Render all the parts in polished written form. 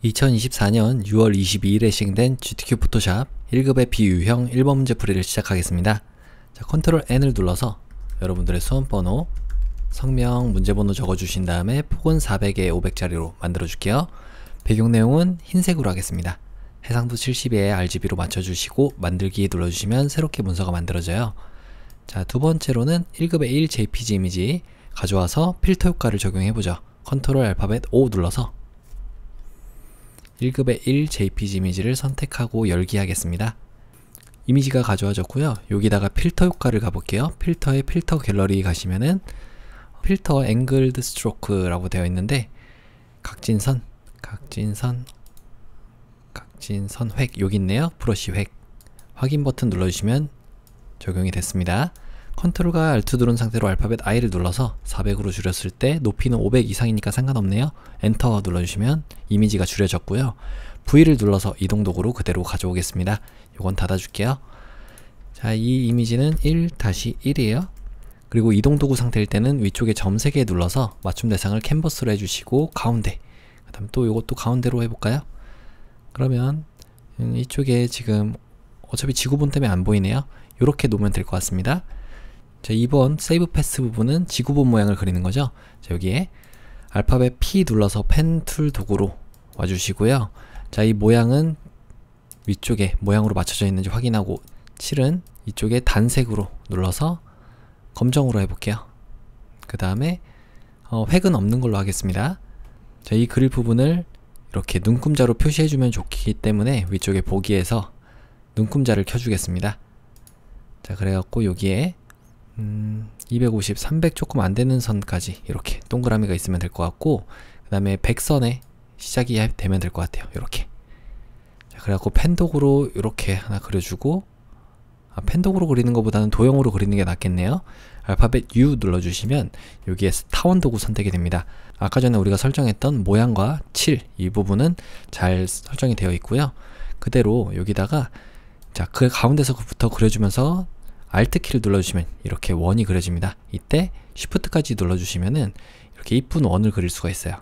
2024년 6월 22일에 시행된 GTK 포토샵 1급의 비유형 1번 문제 풀이를 시작하겠습니다. 자, 컨트롤 N을 눌러서 여러분들의 수험번호, 성명, 문제번호 적어주신 다음에 폭은 400에 500짜리로 만들어줄게요. 배경 내용은 흰색으로 하겠습니다. 해상도 70에 RGB로 맞춰주시고 만들기 눌러주시면 새롭게 문서가 만들어져요. 자, 두 번째로는 1급의 1 JPG 이미지 가져와서 필터 효과를 적용해보죠. 컨트롤 알파벳 O 눌러서 1급의 1 JPG 이미지를 선택하고 열기 하겠습니다. 이미지가 가져와졌고요. 여기다가 필터 효과를 가볼게요. 필터에 필터 갤러리 가시면은 필터 앵글드 스트로크라고 되어 있는데 각진선 획 여기 있네요. 브러쉬 획 확인 버튼 눌러주시면 적용이 됐습니다. 컨트롤과 Alt 누른 상태로 알파벳 I를 눌러서 400으로 줄였을 때 높이는 500 이상이니까 상관없네요. 엔터 눌러주시면 이미지가 줄여졌고요. V를 눌러서 이동 도구로 그대로 가져오겠습니다. 요건 닫아줄게요. 자, 이 이미지는 1-1이에요. 그리고 이동 도구 상태일 때는 위쪽에 점 3개 눌러서 맞춤 대상을 캔버스로 해주시고 가운데, 그 다음 또 요것도 가운데로 해볼까요? 그러면 이쪽에 지금 어차피 지구본 때문에 안 보이네요. 요렇게 놓으면 될 것 같습니다. 자, 2번 세이브 패스 부분은 지구본 모양을 그리는 거죠. 자, 여기에 알파벳 P 눌러서 펜 툴 도구로 와주시고요. 자, 이 모양은 위쪽에 모양으로 맞춰져 있는지 확인하고 7은 이쪽에 단색으로 눌러서 검정으로 해볼게요. 그 다음에 획은 없는 걸로 하겠습니다. 자, 이 그릴 부분을 이렇게 눈금자로 표시해주면 좋기 때문에 위쪽에 보기에서 눈금자를 켜주겠습니다. 자, 그래갖고 여기에 250, 300 조금 안되는 선까지 이렇게 동그라미가 있으면 될 것 같고, 그 다음에 100선에 시작이 되면 될 것 같아요. 이렇게. 자, 그래갖고 펜도구로 이렇게 하나 그려주고, 펜도구로 그리는 것보다는 도형으로 그리는 게 낫겠네요. 알파벳 U 눌러주시면 여기에 타원 도구 선택이 됩니다. 아까 전에 우리가 설정했던 모양과 7, 이 부분은 잘 설정이 되어 있고요. 그대로 여기다가 자, 그 가운데서부터 그려주면서 Alt키를 눌러주시면 이렇게 원이 그려집니다. 이때 Shift까지 눌러주시면은 이렇게 이쁜 원을 그릴 수가 있어요.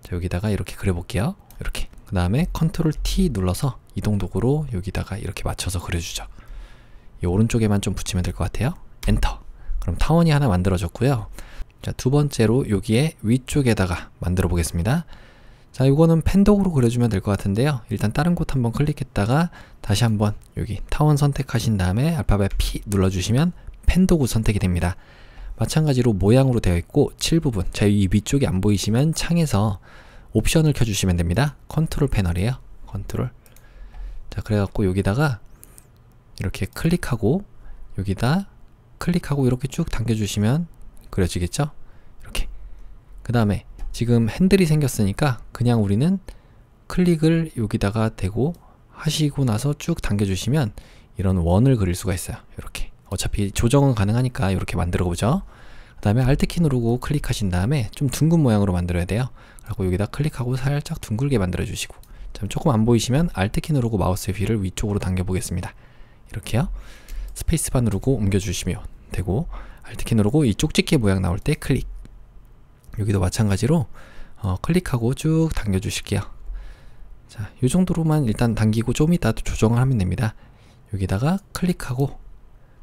자, 여기다가 이렇게 그려볼게요. 이렇게. 그 다음에 Ctrl T 눌러서 이동 도구로 여기다가 이렇게 맞춰서 그려주죠. 이 오른쪽에만 좀 붙이면 될 것 같아요. 엔터. 그럼 타원이 하나 만들어졌고요. 자, 두 번째로 여기에 위쪽에다가 만들어 보겠습니다. 자, 이거는 펜도구로 그려주면 될 것 같은데요. 일단 다른 곳 한번 클릭했다가 다시 한번 여기 타원 선택하신 다음에 알파벳 P 눌러주시면 펜도구 선택이 됩니다. 마찬가지로 모양으로 되어 있고 7 부분, 자, 이 위쪽이 안 보이시면 창에서 옵션을 켜주시면 됩니다. 컨트롤 패널이에요. 컨트롤. 자, 그래갖고 여기다가 이렇게 클릭하고 여기다 클릭하고 이렇게 쭉 당겨주시면 그려지겠죠? 이렇게. 그 다음에 지금 핸들이 생겼으니까 그냥 우리는 클릭을 여기다가 대고 하시고 나서 쭉 당겨주시면 이런 원을 그릴 수가 있어요. 이렇게. 어차피 조정은 가능하니까 이렇게 만들어 보죠. 그 다음에 Alt키 누르고 클릭하신 다음에 좀 둥근 모양으로 만들어야 돼요. 그리고 여기다 클릭하고 살짝 둥글게 만들어 주시고, 참 조금 안 보이시면 Alt키 누르고 마우스의 휠을 위쪽으로 당겨 보겠습니다. 이렇게요. 스페이스바 누르고 옮겨 주시면 되고, Alt키 누르고 이 쪽집게 모양 나올 때 클릭. 여기도 마찬가지로 클릭하고 쭉 당겨 주실게요. 자, 이 정도로만 일단 당기고 좀 이따 조정을 하면 됩니다. 여기다가 클릭하고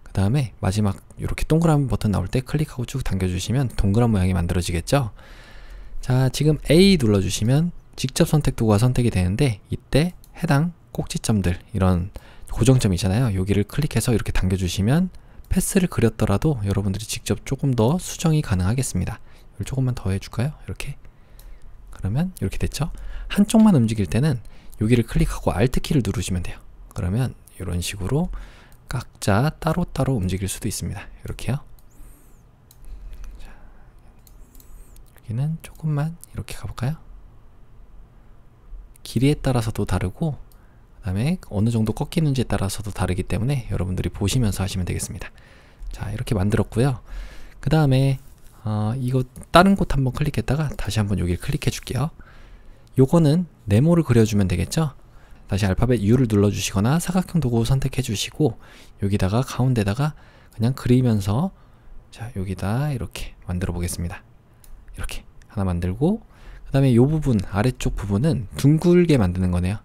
그 다음에 마지막 이렇게 동그라미 버튼 나올 때 클릭하고 쭉 당겨 주시면 동그란 모양이 만들어지겠죠. 자, 지금 A 눌러 주시면 직접 선택 도구가 선택이 되는데 이때 해당 꼭지점들, 이런 고정점 있잖아요. 여기를 클릭해서 이렇게 당겨 주시면 패스를 그렸더라도 여러분들이 직접 조금 더 수정이 가능하겠습니다. 이걸 조금만 더 해줄까요? 이렇게. 그러면 이렇게 됐죠? 한쪽만 움직일 때는 여기를 클릭하고 Alt키를 누르시면 돼요. 그러면 이런 식으로 각자 따로따로 움직일 수도 있습니다. 이렇게요. 자, 여기는 조금만 이렇게 가볼까요? 길이에 따라서도 다르고 그 다음에 어느 정도 꺾이는지에 따라서도 다르기 때문에 여러분들이 보시면서 하시면 되겠습니다. 자, 이렇게 만들었고요. 그 다음에 이거 다른 곳 한번 클릭했다가 다시 한번 여기를 클릭해 줄게요. 요거는 네모를 그려주면 되겠죠. 다시 알파벳 U를 눌러 주시거나 사각형 도구 선택해 주시고 여기다가 가운데다가 그냥 그리면서, 자, 여기다 이렇게 만들어 보겠습니다. 이렇게 하나 만들고 그 다음에 이 부분, 아래쪽 부분은 둥글게 만드는 거네요.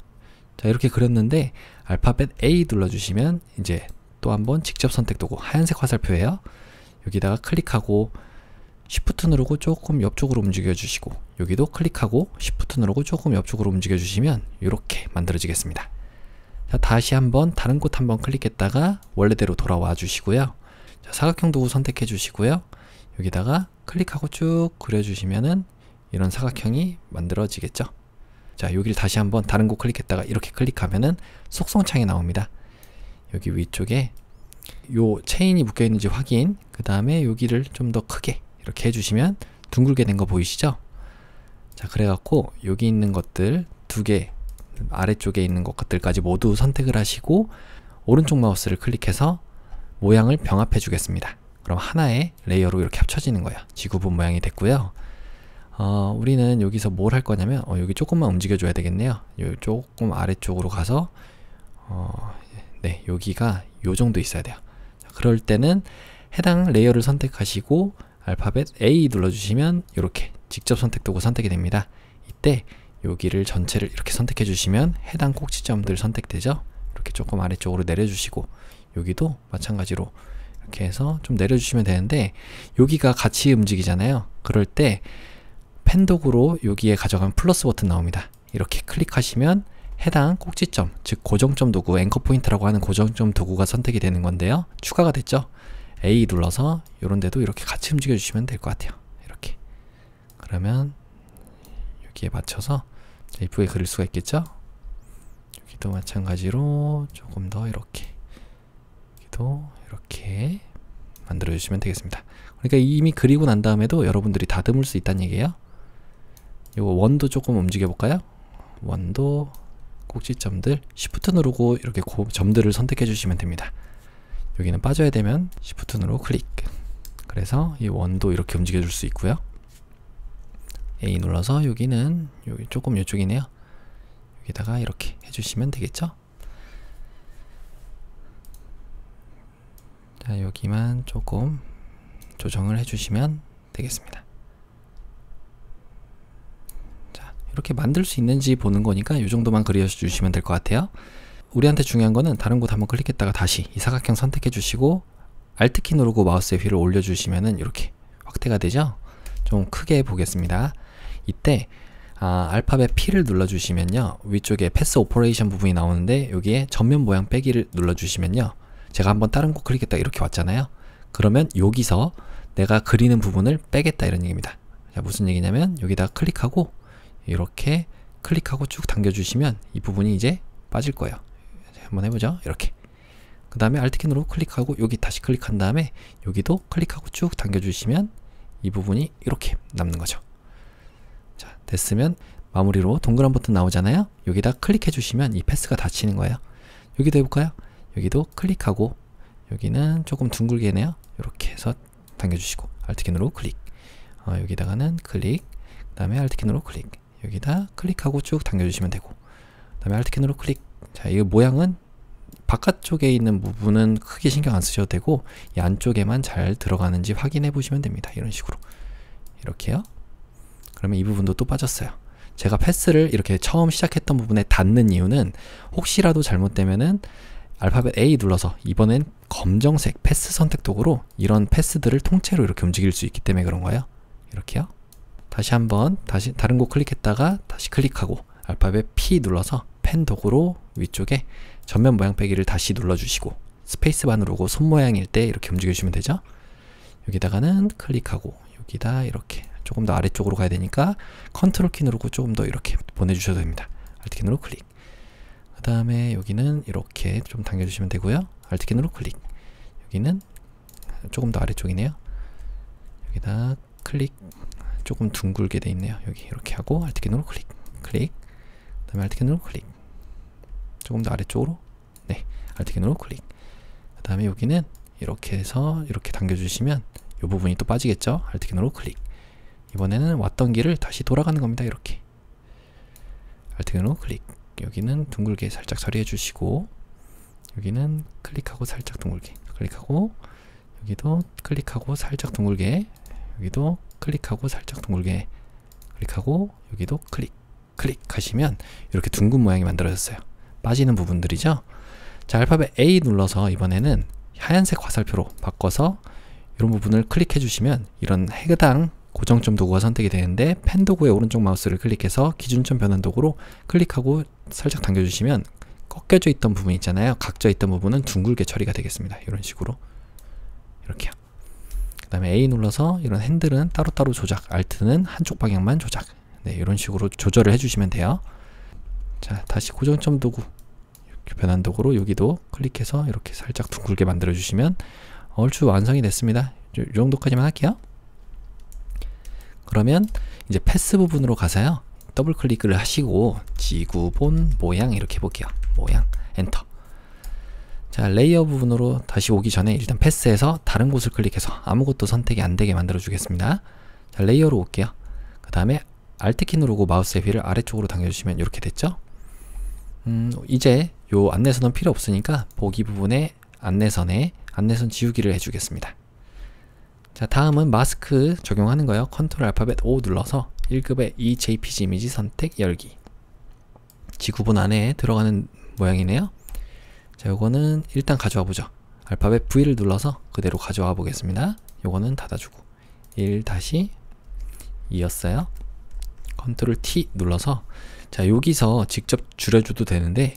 자, 이렇게 그렸는데 알파벳 A 눌러주시면 이제 또 한번 직접 선택 도구, 하얀색 화살표예요. 여기다가 클릭하고 Shift 누르고 조금 옆쪽으로 움직여 주시고, 여기도 클릭하고 Shift 누르고 조금 옆쪽으로 움직여 주시면 이렇게 만들어지겠습니다. 자, 다시 한번 다른 곳 한번 클릭했다가 원래대로 돌아와 주시고요. 자, 사각형 도구 선택해 주시고요. 여기다가 클릭하고 쭉 그려 주시면은 이런 사각형이 만들어지겠죠. 자, 여기를 다시 한번 다른 곳 클릭했다가 이렇게 클릭하면은 속성창이 나옵니다. 여기 위쪽에 요 체인이 묶여 있는지 확인, 그 다음에 여기를 좀 더 크게 이렇게 해주시면 둥글게 된 거 보이시죠? 자, 그래갖고 여기 있는 것들 두 개, 아래쪽에 있는 것들까지 모두 선택을 하시고 오른쪽 마우스를 클릭해서 모양을 병합해 주겠습니다. 그럼 하나의 레이어로 이렇게 합쳐지는 거예요. 지구본 모양이 됐고요. 우리는 여기서 뭘 할 거냐면 여기 조금만 움직여 줘야 되겠네요. 요 조금 아래쪽으로 가서 네, 여기가 요 정도 있어야 돼요. 자, 그럴 때는 해당 레이어를 선택하시고 알파벳 A 눌러주시면 이렇게 직접 선택 도구 선택이 됩니다. 이때 여기를 전체를 이렇게 선택해 주시면 해당 꼭지점들 선택되죠. 이렇게 조금 아래쪽으로 내려주시고 여기도 마찬가지로 이렇게 해서 좀 내려주시면 되는데 여기가 같이 움직이잖아요. 그럴 때 펜 도구로 여기에 가져가면 플러스 버튼 나옵니다. 이렇게 클릭하시면 해당 꼭지점, 즉 고정점 도구, 앵커 포인트라고 하는 고정점 도구가 선택이 되는 건데요. 추가가 됐죠. A 눌러서 이런 데도 이렇게 같이 움직여 주시면 될 것 같아요. 이렇게. 그러면 여기에 맞춰서 이쁘게 그릴 수가 있겠죠. 여기도 마찬가지로 조금 더 이렇게, 여기도 이렇게 만들어 주시면 되겠습니다. 그러니까 이미 그리고 난 다음에도 여러분들이 다듬을 수 있다는 얘기예요. 요 원도 조금 움직여 볼까요? 원도 꼭지점들 Shift 누르고 이렇게 점들을 선택해 주시면 됩니다. 여기는 빠져야 되면 Shift 누르고 클릭. 그래서 이 원도 이렇게 움직여 줄 수 있고요. A 눌러서 여기는 여기 조금 이쪽이네요. 여기다가 이렇게 해주시면 되겠죠. 자, 여기만 조금 조정을 해주시면 되겠습니다. 자, 이렇게 만들 수 있는지 보는 거니까 이 정도만 그려주시면 될 것 같아요. 우리한테 중요한 거는 다른 곳 한번 클릭했다가 다시 이 사각형 선택해 주시고 Alt키 누르고 마우스의 휠을 올려주시면은 이렇게 확대가 되죠. 좀 크게 보겠습니다. 이때 알파벳 P를 눌러주시면요, 위쪽에 패스 오퍼레이션 부분이 나오는데 여기에 전면 모양 빼기를 눌러주시면요, 제가 한번 다른 곳 클릭했다가 이렇게 왔잖아요. 그러면 여기서 내가 그리는 부분을 빼겠다 이런 얘기입니다. 자, 무슨 얘기냐면 여기다 클릭하고 이렇게 클릭하고 쭉 당겨주시면 이 부분이 이제 빠질 거예요. 한번 해보죠. 이렇게. 그 다음에 Alt키 누르고 클릭하고 여기 다시 클릭한 다음에 여기도 클릭하고 쭉 당겨주시면 이 부분이 이렇게 남는 거죠. 자, 됐으면 마무리로 동그란 버튼 나오잖아요. 여기다 클릭해 주시면 이 패스가 닫히는 거예요. 여기도 해볼까요? 여기도 클릭하고 여기는 조금 둥글게네요. 이렇게 해서 당겨주시고 Alt키 누르고 클릭. 여기다가는 클릭. 그 다음에 Alt키 누르고 클릭. 여기다 클릭하고 쭉 당겨주시면 되고, 그 다음에 Alt키 누르고 클릭. 자, 이 모양은 바깥쪽에 있는 부분은 크게 신경 안 쓰셔도 되고 이 안쪽에만 잘 들어가는지 확인해 보시면 됩니다. 이런 식으로 이렇게요. 그러면 이 부분도 또 빠졌어요. 제가 패스를 이렇게 처음 시작했던 부분에 닫는 이유는 혹시라도 잘못되면은 알파벳 A 눌러서 이번엔 검정색 패스 선택 도구로 이런 패스들을 통째로 이렇게 움직일 수 있기 때문에 그런 거예요. 이렇게요. 다시 한번 다른 곳 클릭했다가 다시 클릭하고 알파벳 P 눌러서 펜 도구로 위쪽에 전면 모양 빼기를 다시 눌러주시고 스페이스바 누르고 손 모양일 때 이렇게 움직여주시면 되죠. 여기다가는 클릭하고 여기다 이렇게 조금 더 아래쪽으로 가야 되니까 컨트롤 키 누르고 조금 더 이렇게 보내주셔도 됩니다. Alt 키 누르고 클릭. 그 다음에 여기는 이렇게 좀 당겨주시면 되고요. Alt 키 누르고 클릭. 여기는 조금 더 아래쪽이네요. 여기다 클릭. 조금 둥글게 돼 있네요. 여기 이렇게 하고 Alt 키 누르고 클릭. 클릭. 그 다음에 Alt 키 누르고 클릭. 조금 더 아래쪽으로. 네, Alt 키 누르고 클릭. 그 다음에 여기는 이렇게 해서 이렇게 당겨주시면 이 부분이 또 빠지겠죠. Alt 키 누르고 클릭. 이번에는 왔던 길을 다시 돌아가는 겁니다. 이렇게 Alt 키 누르고 클릭. 여기는 둥글게 살짝 처리해 주시고 여기는 클릭하고 살짝 둥글게 클릭하고 여기도 클릭하고 살짝 둥글게 여기도 클릭하고 살짝 둥글게 클릭하고 여기도 클릭 하시면 이렇게 둥근 모양이 만들어졌어요. 빠지는 부분들이죠. 자, 알파벳 A 눌러서 이번에는 하얀색 화살표로 바꿔서 이런 부분을 클릭해 주시면 이런 해당 고정점 도구가 선택이 되는데, 펜 도구의 오른쪽 마우스를 클릭해서 기준점 변환 도구로 클릭하고 살짝 당겨주시면 꺾여져 있던 부분 있잖아요. 각져 있던 부분은 둥글게 처리가 되겠습니다. 이런 식으로 이렇게요. 그 다음에 A 눌러서 이런 핸들은 따로따로 조작, Alt는 한쪽 방향만 조작. 네, 이런 식으로 조절을 해주시면 돼요. 자, 다시 고정점 도구 변환 도구로 여기도 클릭해서 이렇게 살짝 둥글게 만들어 주시면 얼추 완성이 됐습니다. 이 정도까지만 할게요. 그러면 이제 패스 부분으로 가서요, 더블 클릭을 하시고 지구본 모양 이렇게 볼게요. 모양 엔터. 자, 레이어 부분으로 다시 오기 전에 일단 패스해서 다른 곳을 클릭해서 아무것도 선택이 안 되게 만들어 주겠습니다. 자, 레이어로 올게요. 그 다음에 Alt키 누르고 마우스의 휠을 아래쪽으로 당겨주시면 이렇게 됐죠. 이제 요 안내선은 필요 없으니까 보기 부분에 안내선 지우기를 해주겠습니다. 자, 다음은 마스크 적용하는 거예요. 컨트롤 알파벳 O 눌러서 1급의 이 JPG 이미지 선택 열기. 지구본 안에 들어가는 모양이네요. 자, 요거는 일단 가져와 보죠. 알파벳 V를 눌러서 그대로 가져와 보겠습니다. 요거는 닫아주고 1-2였어요. 컨트롤 T 눌러서, 자, 여기서 직접 줄여줘도 되는데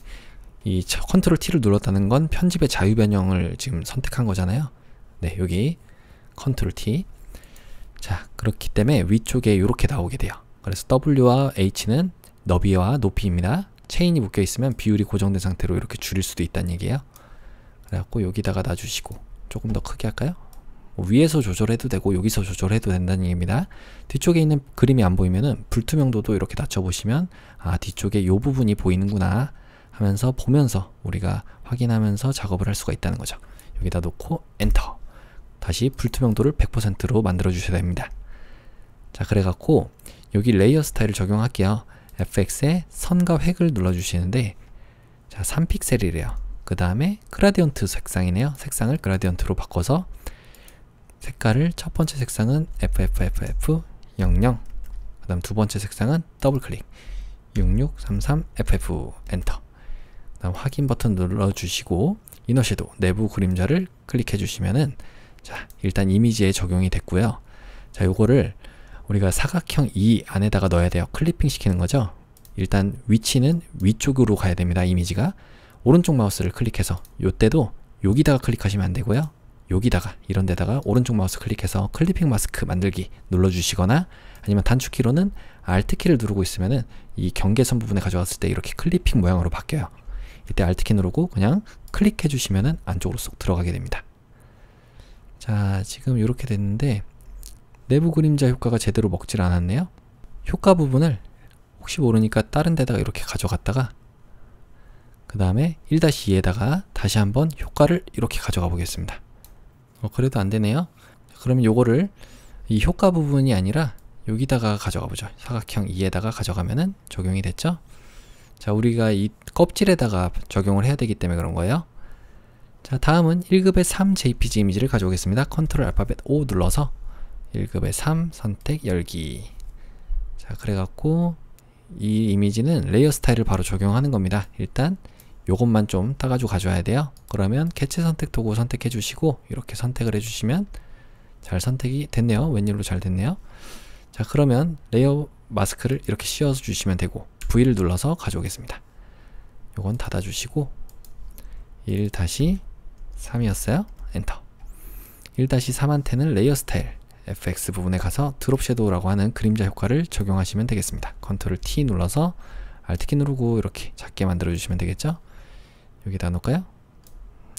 이 컨트롤 T를 눌렀다는 건 편집의 자유 변형을 지금 선택한 거잖아요. 네, 여기 컨트롤 T. 자, 그렇기 때문에 위쪽에 이렇게 나오게 돼요. 그래서 W와 H는 너비와 높이입니다. 체인이 묶여 있으면 비율이 고정된 상태로 이렇게 줄일 수도 있다는 얘기예요. 그래갖고 여기다가 놔주시고 조금 더 크게 할까요? 위에서 조절해도 되고 여기서 조절해도 된다는 얘기입니다. 뒤쪽에 있는 그림이 안 보이면은 불투명도도 이렇게 낮춰보시면, 아, 뒤쪽에 이 부분이 보이는구나 하면서 보면서 우리가 확인하면서 작업을 할 수가 있다는 거죠. 여기다 놓고 엔터. 다시 불투명도를 100%로 만들어 주셔야 됩니다. 자, 그래갖고 여기 레이어 스타일을 적용할게요. FX에 선과 획을 눌러 주시는데, 자, 3픽셀이래요. 그 다음에 그라디언트 색상이네요. 색상을 그라디언트로 바꿔서 색깔을, 첫 번째 색상은 FFFF00, 그 다음 두 번째 색상은 더블 클릭 6633FF 엔터. 그 다음 확인 버튼 눌러주시고 이너 섀도우 내부 그림자를 클릭해 주시면은, 자, 일단 이미지에 적용이 됐고요. 자, 요거를 우리가 사각형 2 안에다가 넣어야 돼요. 클리핑 시키는 거죠. 일단 위치는 위쪽으로 가야 됩니다. 이미지가. 오른쪽 마우스를 클릭해서, 요때도 여기다가 클릭하시면 안 되고요. 여기다가, 이런 데다가 오른쪽 마우스 클릭해서 클리핑 마스크 만들기 눌러주시거나, 아니면 단축키로는 Alt키를 누르고 있으면은 이 경계선 부분에 가져왔을 때 이렇게 클리핑 모양으로 바뀌어요. 이때 Alt키 누르고 그냥 클릭해 주시면은 안쪽으로 쏙 들어가게 됩니다. 자, 지금 이렇게 됐는데 내부 그림자 효과가 제대로 먹질 않았네요. 효과 부분을 혹시 모르니까 다른 데다가 이렇게 가져갔다가 그 다음에 1-2에다가 다시 한번 효과를 이렇게 가져가 보겠습니다. 그래도 안 되네요. 그러면 요거를 이 효과 부분이 아니라 여기다가 가져가 보죠. 사각형 2에다가 가져가면은 적용이 됐죠. 자, 우리가 이 껍질에다가 적용을 해야 되기 때문에 그런 거예요. 자, 다음은 1급의 3 JPG 이미지를 가져오겠습니다. 컨트롤 알파벳 O 눌러서 1급의 3 선택 열기. 자, 그래갖고 이 이미지는 레이어 스타일을 바로 적용하는 겁니다. 일단 요것만 좀 따가지고 가져와야 돼요. 그러면 캐치 선택 도구 선택해 주시고 이렇게 선택을 해 주시면 잘 선택이 됐네요. 웬일로 잘 됐네요. 자, 그러면 레이어 마스크를 이렇게 씌워 주시면 되고 V를 눌러서 가져오겠습니다. 요건 닫아 주시고 1-3이었어요. 엔터. 1-3한테는 레이어 스타일 FX 부분에 가서 드롭 섀도우라고 하는 그림자 효과를 적용하시면 되겠습니다. 컨트롤 T 눌러서 Alt키 누르고 이렇게 작게 만들어 주시면 되겠죠. 여기다 놓을까요?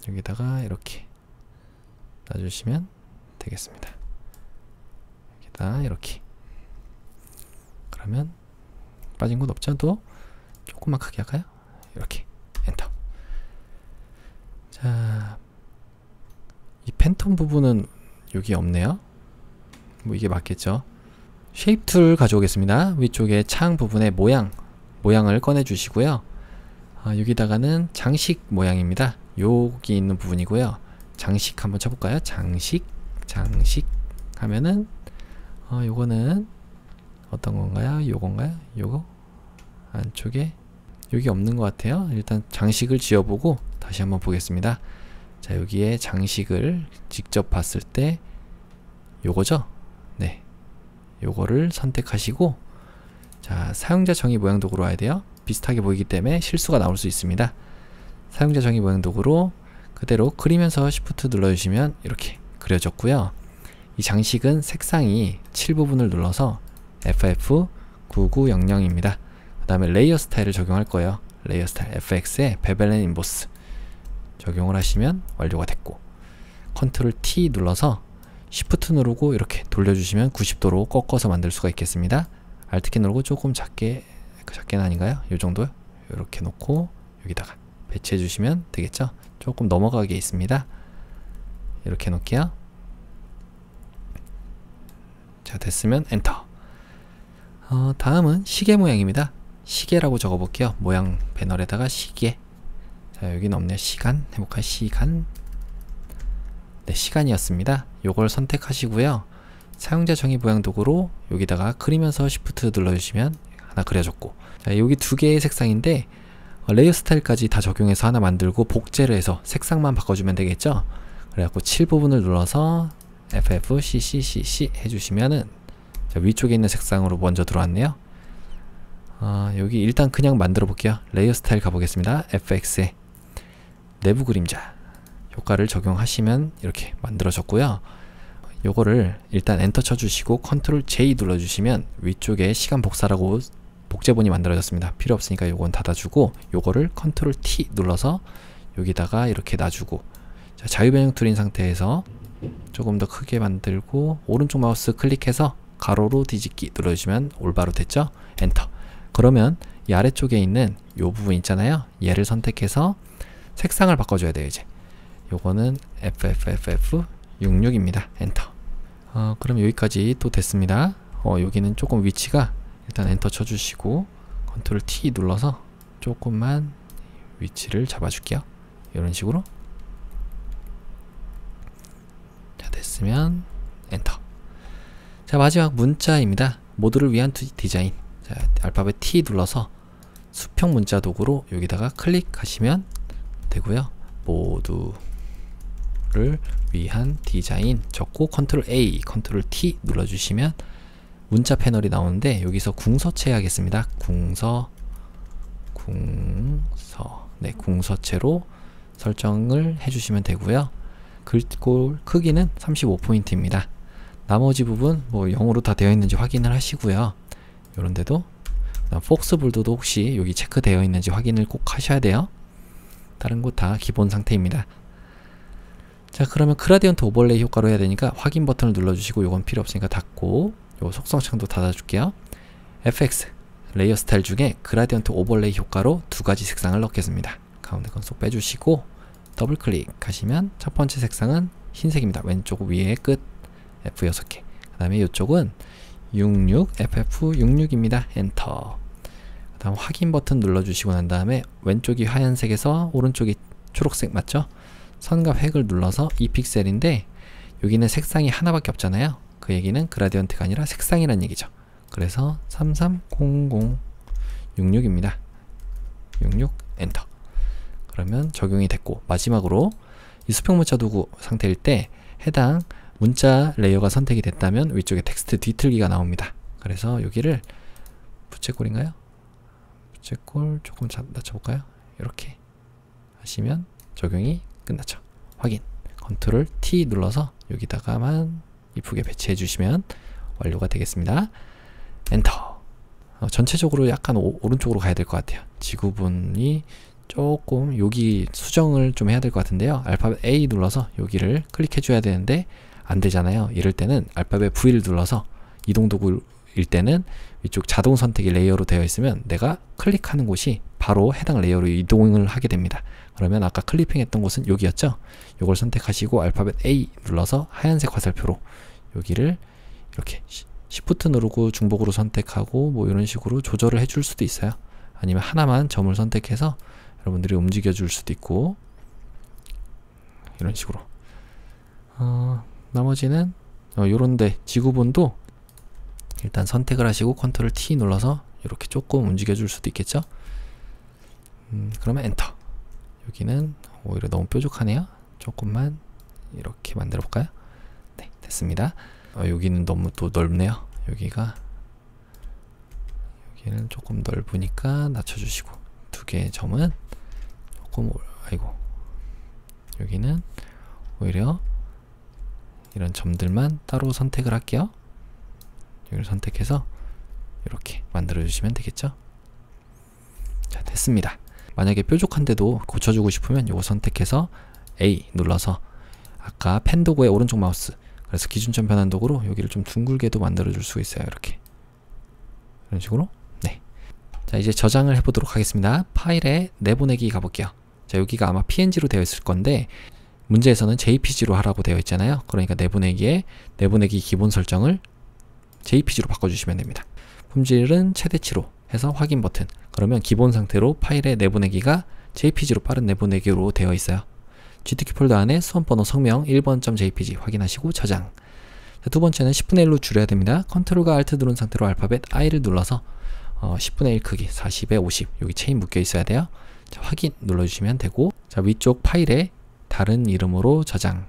여기다가 이렇게 놔주시면 되겠습니다. 여기다 이렇게. 그러면 빠진 곳 없죠? 또 조금만 크게 할까요? 이렇게 엔터. 자, 이 팬톤 부분은 여기 없네요. 뭐 이게 맞겠죠? 쉐입 툴 가져오겠습니다. 위쪽에 창 부분에 모양을 꺼내 주시고요. 여기다가는 장식 모양입니다. 여기 있는 부분이고요. 장식 한번 쳐볼까요? 장식 하면은 요거는 어떤 건가요? 요건가요? 요거? 안쪽에 여기 없는 것 같아요. 일단 장식을 지어보고 다시 한번 보겠습니다. 자, 여기에 장식을 직접 봤을 때 요거죠? 네, 요거를 선택하시고, 자, 사용자 정의 모양 도구로 와야 돼요. 비슷하게 보이기 때문에 실수가 나올 수 있습니다. 사용자 정의 모양 도구로 그대로 그리면서 Shift 눌러주시면 이렇게 그려졌고요. 이 장식은 색상이 7부분을 눌러서 FF9900입니다. 그 다음에 레이어 스타일을 적용할 거예요. 레이어 스타일 FX에 베벨 앤 인보스 적용을 하시면 완료가 됐고, 컨트롤 T 눌러서 Shift 누르고 이렇게 돌려주시면 90도로 꺾어서 만들 수가 있겠습니다. Alt키 누르고 조금 작게는 아닌가요? 요 정도요? 이렇게 놓고 여기다가 배치해 주시면 되겠죠? 조금 넘어가게 있습니다. 이렇게 놓을게요. 자, 됐으면 엔터. 다음은 시계 모양입니다. 시계라고 적어 볼게요. 모양 배널에다가 시계. 자, 여기는 없네요. 시간 해볼까요? 시간. 네, 시간이었습니다. 요걸 선택하시고요. 사용자 정의 모양 도구로 여기다가 그리면서 Shift 눌러주시면 하나 그려졌고, 자, 여기 두 개의 색상인데 레이어 스타일까지 다 적용해서 하나 만들고 복제를 해서 색상만 바꿔주면 되겠죠? 그래갖고 7부분을 눌러서 FFCCCC 해주시면은, 자, 위쪽에 있는 색상으로 먼저 들어왔네요. 여기 일단 그냥 만들어 볼게요. 레이어 스타일 가보겠습니다. FX에 내부 그림자 효과를 적용하시면 이렇게 만들어졌고요. 요거를 일단 엔터 쳐주시고 컨트롤 J 눌러주시면 위쪽에 시간 복사라고 복제본이 만들어졌습니다. 필요 없으니까 요건 닫아주고, 요거를 컨트롤 T 눌러서 여기다가 이렇게 놔주고, 자, 자유변형 툴인 상태에서 조금 더 크게 만들고 오른쪽 마우스 클릭해서 가로로 뒤집기 눌러주시면 올바로 됐죠? 엔터. 그러면 이 아래쪽에 있는 요 부분 있잖아요. 얘를 선택해서 색상을 바꿔줘야 돼요. 이제 요거는 FFFF66입니다. 엔터. 그럼 여기까지 또 됐습니다. 여기는 조금 위치가, 일단 엔터 쳐주시고 컨트롤 T 눌러서 조금만 위치를 잡아줄게요. 이런 식으로. 자, 됐으면 엔터. 자, 마지막 문자입니다. 모두를 위한 디자인. 자, 알파벳 T 눌러서 수평 문자 도구로 여기다가 클릭하시면 되고요. 모두를 위한 디자인 적고 컨트롤 A, 컨트롤 T 눌러주시면 문자 패널이 나오는데, 여기서 궁서체 하겠습니다. 네, 궁서체로 설정을 해주시면 되고요. 글꼴 크기는 35포인트입니다. 나머지 부분 뭐 0으로 다 되어 있는지 확인을 하시고요. 요런데도 폭스볼드도 혹시 여기 체크되어 있는지 확인을 꼭 하셔야 돼요. 다른 곳 다 기본 상태입니다. 자, 그러면 그라디언트 오버레이 효과로 해야 되니까 확인 버튼을 눌러주시고, 요건 필요 없으니까 닫고, 요 속성창도 닫아줄게요. FX 레이어 스타일 중에 그라디언트 오버레이 효과로 두 가지 색상을 넣겠습니다. 가운데 건 쏙 빼주시고 더블 클릭하시면 첫 번째 색상은 흰색입니다. 왼쪽 위에 끝 F6개. 그 다음에 이쪽은 66 FF66입니다. 엔터. 그 다음 확인 버튼 눌러주시고 난 다음에 왼쪽이 하얀색에서 오른쪽이 초록색 맞죠? 선과 획을 눌러서 2픽셀인데 여기는 색상이 하나밖에 없잖아요. 그 얘기는 그라디언트가 아니라 색상이란 얘기죠. 그래서 330066입니다. 66 엔터. 그러면 적용이 됐고, 마지막으로 이 수평 문자 도구 상태일 때 해당 문자 레이어가 선택이 됐다면 위쪽에 텍스트 뒤틀기가 나옵니다. 그래서 여기를 부채꼴인가요? 부채꼴 조금 낮춰볼까요? 이렇게 하시면 적용이 끝났죠. 확인. 컨트롤 T 눌러서 여기다가만 이쁘게 배치해 주시면 완료가 되겠습니다. 엔터. 전체적으로 약간 오른쪽으로 가야 될 것 같아요. 지구본이 조금 여기 수정을 좀 해야 될 것 같은데요. 알파벳 A 눌러서 여기를 클릭해 줘야 되는데 안 되잖아요. 이럴 때는 알파벳 V를 눌러서 이동 도구일 때는 위쪽 자동 선택이 레이어로 되어 있으면 내가 클릭하는 곳이 바로 해당 레이어로 이동을 하게 됩니다. 그러면 아까 클리핑했던 곳은 여기였죠. 이걸 선택하시고 알파벳 A 눌러서 하얀색 화살표로 여기를 이렇게 Shift 누르고 중복으로 선택하고 뭐 이런 식으로 조절을 해줄 수도 있어요. 아니면 하나만 점을 선택해서 여러분들이 움직여 줄 수도 있고 이런 식으로. 나머지는 요런데 지구본도 일단 선택을 하시고 컨트롤 T 눌러서 이렇게 조금 움직여 줄 수도 있겠죠. 그러면 엔터. 여기는 오히려 너무 뾰족하네요. 조금만 이렇게 만들어 볼까요? 네, 됐습니다. 여기는 너무 또 넓네요. 여기는 조금 넓으니까 낮춰주시고, 두 개의 점은 조금 여기는 오히려 이런 점들만 따로 선택을 할게요. 여기를 선택해서 이렇게 만들어 주시면 되겠죠. 자, 됐습니다. 만약에 뾰족한데도 고쳐주고 싶으면 이거 선택해서 A 눌러서 아까 펜 도구의 오른쪽 마우스, 그래서 기준점 변환 도구로 여기를 좀 둥글게도 만들어 줄 수 있어요. 이렇게 이런 식으로. 네. 자, 이제 저장을 해보도록 하겠습니다. 파일에 내보내기 가볼게요. 자, 여기가 아마 PNG로 되어 있을 건데 문제에서는 JPG로 하라고 되어 있잖아요. 그러니까 내보내기 기본 설정을 JPG로 바꿔주시면 됩니다. 품질은 최대치로 해서 확인 버튼. 그러면 기본 상태로 파일의 내보내기가 JPG로 빠른 내보내기로 되어 있어요. GTK 폴더 안에 수험번호 성명 1번.jpg 확인하시고 저장. 자, 두 번째는 10분의 1로 줄여야 됩니다. 컨트롤과 알트 누른 상태로 알파벳 I를 눌러서 10분의 1 크기 40에 50 여기 체인 묶여 있어야 돼요. 자, 확인 눌러주시면 되고, 자, 위쪽 파일에 다른 이름으로 저장.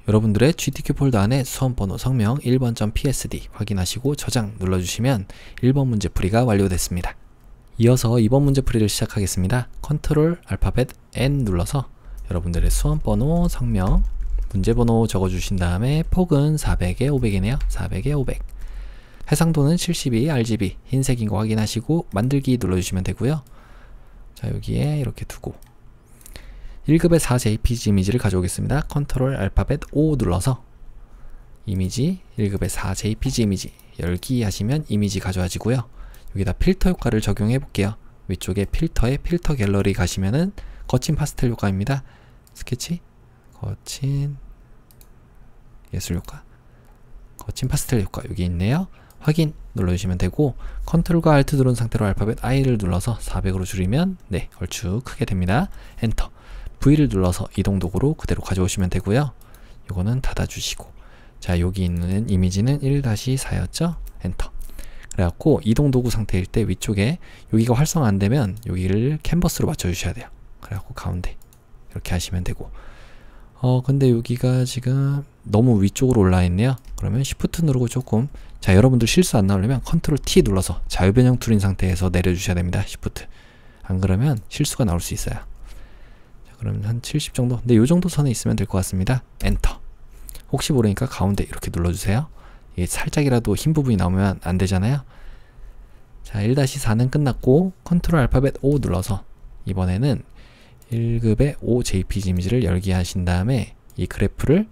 여러분들의 GTK 폴더 안에 수험번호 성명 1번.psd 확인하시고 저장 눌러주시면 1번 문제 풀이가 완료됐습니다. 이어서 2번 문제 풀이를 시작하겠습니다. 컨트롤 알파벳 N 눌러서 여러분들의 수험번호 성명 문제번호 적어주신 다음에 폭은 400에 500이네요. 400에 500. 해상도는 72 RGB 흰색인 거 확인하시고 만들기 눌러주시면 되고요. 자, 여기에 이렇게 두고 1급의 4JPG 이미지를 가져오겠습니다. 컨트롤 알파벳 O 눌러서 이미지 1급의 4JPG 이미지 열기 하시면 이미지 가져와지고요. 여기다 필터 효과를 적용해 볼게요. 위쪽에 필터에 필터 갤러리 가시면은 거친 파스텔 효과입니다. 스케치, 거친 예술 효과, 거친 파스텔 효과 여기 있네요. 확인 눌러주시면 되고, 컨트롤과 알트 누른 상태로 알파벳 I를 눌러서 400으로 줄이면 네, 얼추 크게 됩니다. 엔터. V를 눌러서 이동 도구로 그대로 가져오시면 되고요. 이거는 닫아주시고, 자, 여기 있는 이미지는 1-4였죠? 엔터. 그래갖고 이동 도구 상태일 때 위쪽에 여기가 활성화 안 되면 여기를 캔버스로 맞춰주셔야 돼요. 그래갖고 가운데 이렇게 하시면 되고, 근데 여기가 지금 너무 위쪽으로 올라 있네요. 그러면 Shift 누르고 조금, 자, 여러분들 실수 안 나오려면 컨트롤 T 눌러서 자유변형 툴인 상태에서 내려주셔야 됩니다. Shift. 안 그러면 실수가 나올 수 있어요. 자, 그러면 한 70 정도? 근데 요 정도 선에 있으면 될 것 같습니다. 엔터. 혹시 모르니까 가운데 이렇게 눌러주세요. 이게 살짝이라도 흰 부분이 나오면 안 되잖아요. 자, 1-4는 끝났고 컨트롤 알파벳 O 눌러서 이번에는 1급의 5 JPG 이미지를 열기 하신 다음에 이 그래프를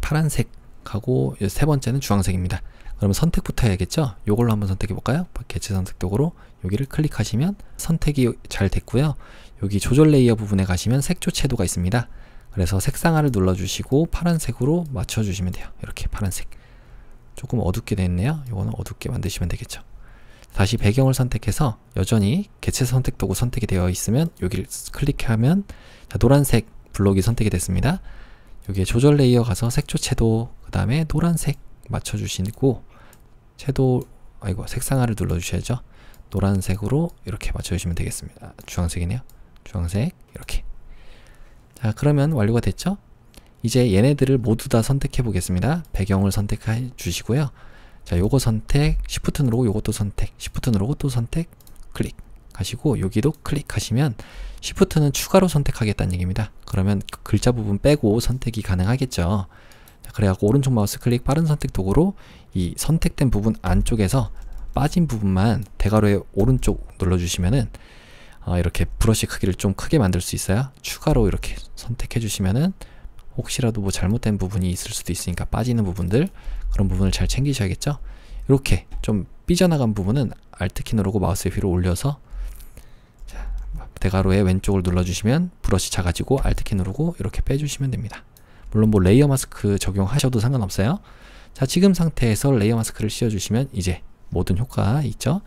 파란색하고 세 번째는 주황색입니다. 그러면 선택부터 해야겠죠? 요걸로 한번 선택해 볼까요? 개체 선택 도구로 여기를 클릭하시면 선택이 잘 됐고요. 여기 조절 레이어 부분에 가시면 색조 채도가 있습니다. 그래서 색상화를 눌러주시고 파란색으로 맞춰주시면 돼요. 이렇게 파란색. 조금 어둡게 됐네요. 이거는 어둡게 만드시면 되겠죠. 다시 배경을 선택해서 여전히 개체 선택 도구 선택이 되어 있으면 여기를 클릭하면, 자, 노란색 블록이 선택이 됐습니다. 여기에 조절 레이어 가서 색조 채도, 그 다음에 노란색 맞춰주시고 채도, 색상화를 눌러주셔야죠. 노란색으로 이렇게 맞춰주시면 되겠습니다. 주황색이네요. 주황색 이렇게. 자, 그러면 완료가 됐죠? 이제 얘네들을 모두 다 선택해 보겠습니다. 배경을 선택해 주시고요. 자, 요거 선택, Shift 누르고 요것도 선택, Shift 누르고 또 선택, 클릭 하시고 여기도 클릭하시면 Shift는 추가로 선택하겠다는 얘기입니다. 그러면 글자 부분 빼고 선택이 가능하겠죠. 자, 그래갖고 오른쪽 마우스 클릭 빠른 선택 도구로 이 선택된 부분 안쪽에서 빠진 부분만 대괄호의 오른쪽 눌러주시면은 이렇게 브러쉬 크기를 좀 크게 만들 수 있어요. 추가로 이렇게 선택해 주시면은 혹시라도 뭐 잘못된 부분이 있을 수도 있으니까 빠지는 부분들, 그런 부분을 잘 챙기셔야겠죠. 이렇게 좀 삐져나간 부분은 Alt키 누르고 마우스 위로 올려서, 자, 대괄호의 왼쪽을 눌러주시면 브러쉬 작아지고 Alt키 누르고 이렇게 빼주시면 됩니다. 물론 뭐 레이어 마스크 적용하셔도 상관없어요. 자, 지금 상태에서 레이어 마스크를 씌워주시면 이제 모든 효과 있죠.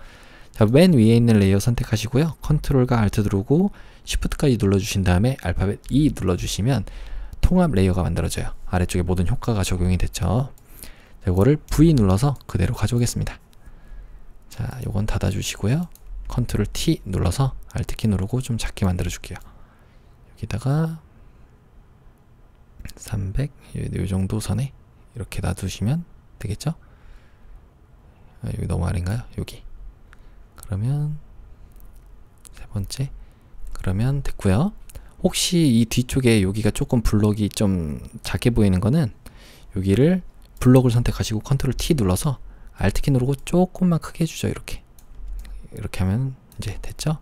자, 맨 위에 있는 레이어 선택하시고요. 컨트롤과 알트 누르고 Shift까지 눌러주신 다음에 알파벳 E 눌러주시면 통합 레이어가 만들어져요. 아래쪽에 모든 효과가 적용이 됐죠. 자, 이거를 V 눌러서 그대로 가져오겠습니다. 자, 요건 닫아주시고요. 컨트롤 T 눌러서 Alt키 누르고 좀 작게 만들어 줄게요. 여기다가 300, 요 정도 선에 이렇게 놔두시면 되겠죠? 여기 너무 아래인가요? 여기. 그러면 세 번째. 그러면 됐고요. 혹시 이 뒤쪽에 여기가 조금 블럭이 좀 작게 보이는 거는 여기를 블럭을 선택하시고 컨트롤 T 눌러서 Alt키 누르고 조금만 크게 해주죠. 이렇게 하면 이제 됐죠?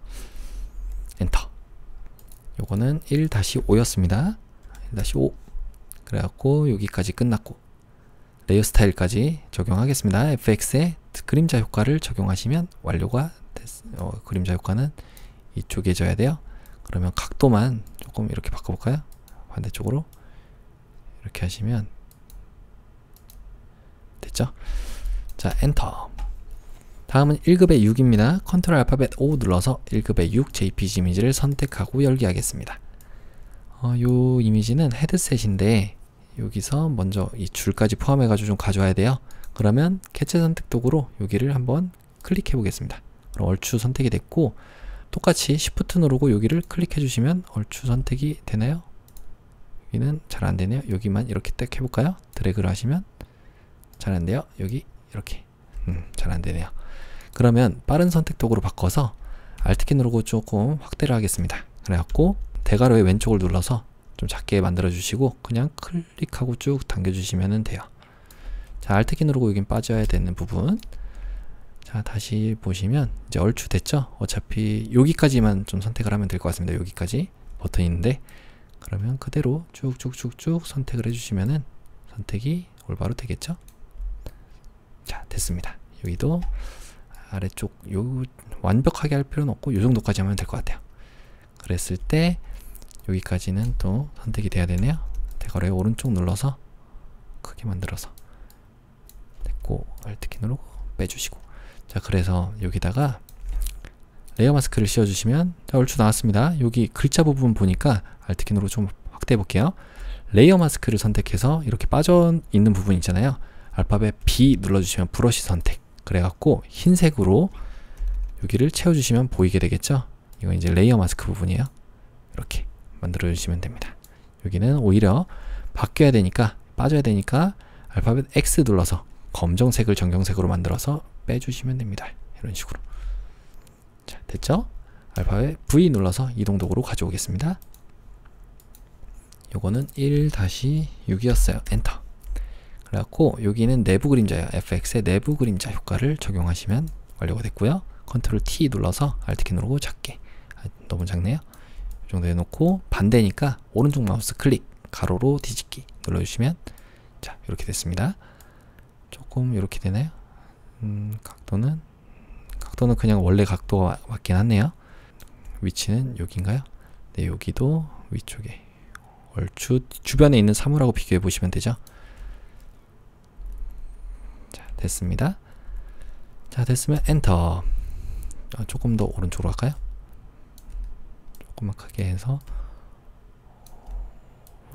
엔터. 요거는 1-5였습니다 1-5. 그래갖고 여기까지 끝났고 레이어 스타일까지 적용하겠습니다. FX에 그림자 효과를 적용하시면 완료가 그림자 효과는 이쪽에 져야 돼요. 그러면 각도만 조금 이렇게 바꿔볼까요? 반대쪽으로 이렇게 하시면 됐죠? 자, 엔터. 다음은 1급의 6입니다. 컨트롤 알파벳 O 눌러서 1급의 6 JPG 이미지를 선택하고 열기 하겠습니다. 요 이미지는 헤드셋인데 여기서 먼저 이 줄까지 포함해가지고 좀 가져와야 돼요. 그러면 캐치 선택 도구로 여기를 한번 클릭해 보겠습니다. 그럼 얼추 선택이 됐고 똑같이 Shift 누르고 여기를 클릭해 주시면 얼추 선택이 되나요? 여기는 잘 안되네요. 여기만 이렇게 딱 해볼까요? 드래그를 하시면 잘 안돼요. 여기 이렇게 잘 안되네요. 그러면 빠른 선택 도구로 바꿔서 Alt키 누르고 조금 확대를 하겠습니다. 그래갖고 대괄호의 왼쪽을 눌러서 좀 작게 만들어 주시고 그냥 클릭하고 쭉 당겨 주시면 돼요. 자, Alt키 누르고 여긴 빠져야 되는 부분. 자, 다시 보시면 이제 얼추 됐죠? 어차피 여기까지만 좀 선택을 하면 될 것 같습니다. 여기까지 버튼이 있는데 그러면 그대로 쭉쭉쭉쭉 선택을 해주시면은 선택이 올바로 되겠죠? 자, 됐습니다. 여기도 아래쪽 완벽하게 할 필요는 없고 요 정도까지 하면 될 것 같아요. 그랬을 때 여기까지는 또 선택이 돼야 되네요. 대괄호의 오른쪽 눌러서 크게 만들어서 됐고 Alt키 누르고 빼주시고 자, 그래서 여기다가 레이어 마스크를 씌워주시면 자, 얼추 나왔습니다. 여기 글자 부분 보니까 Alt키 누르고 좀 확대해 볼게요. 레이어 마스크를 선택해서 이렇게 빠져 있는 부분 있잖아요. 알파벳 B 눌러주시면 브러쉬 선택 그래갖고 흰색으로 여기를 채워주시면 보이게 되겠죠. 이건 이제 레이어 마스크 부분이에요. 이렇게 만들어 주시면 됩니다. 여기는 오히려 바뀌어야 되니까 빠져야 되니까 알파벳 X 눌러서 검정색을 정경색으로 만들어서 빼주시면 됩니다. 이런 식으로. 자, 됐죠? 알파벳 V 눌러서 이동 도구로 가져오겠습니다. 요거는 1-6이었어요. 엔터. 그래갖고 여기는 내부 그림자예요. FX의 내부 그림자 효과를 적용하시면 완료가 됐고요. 컨트롤 T 눌러서 Alt키 누르고 작게. 너무 작네요. 이 정도 해놓고 반대니까 오른쪽 마우스 클릭 가로로 뒤집기 눌러주시면 자, 이렇게 됐습니다. 조금 이렇게 되나요? 각도는 그냥 원래 각도가 맞긴 하네요. 위치는 여기인가요? 네, 여기도 위쪽에 얼추 주변에 있는 사물하고 비교해 보시면 되죠. 자, 됐습니다. 자, 됐으면 엔터. 조금 더 오른쪽으로 갈까요? 조금만 크게 해서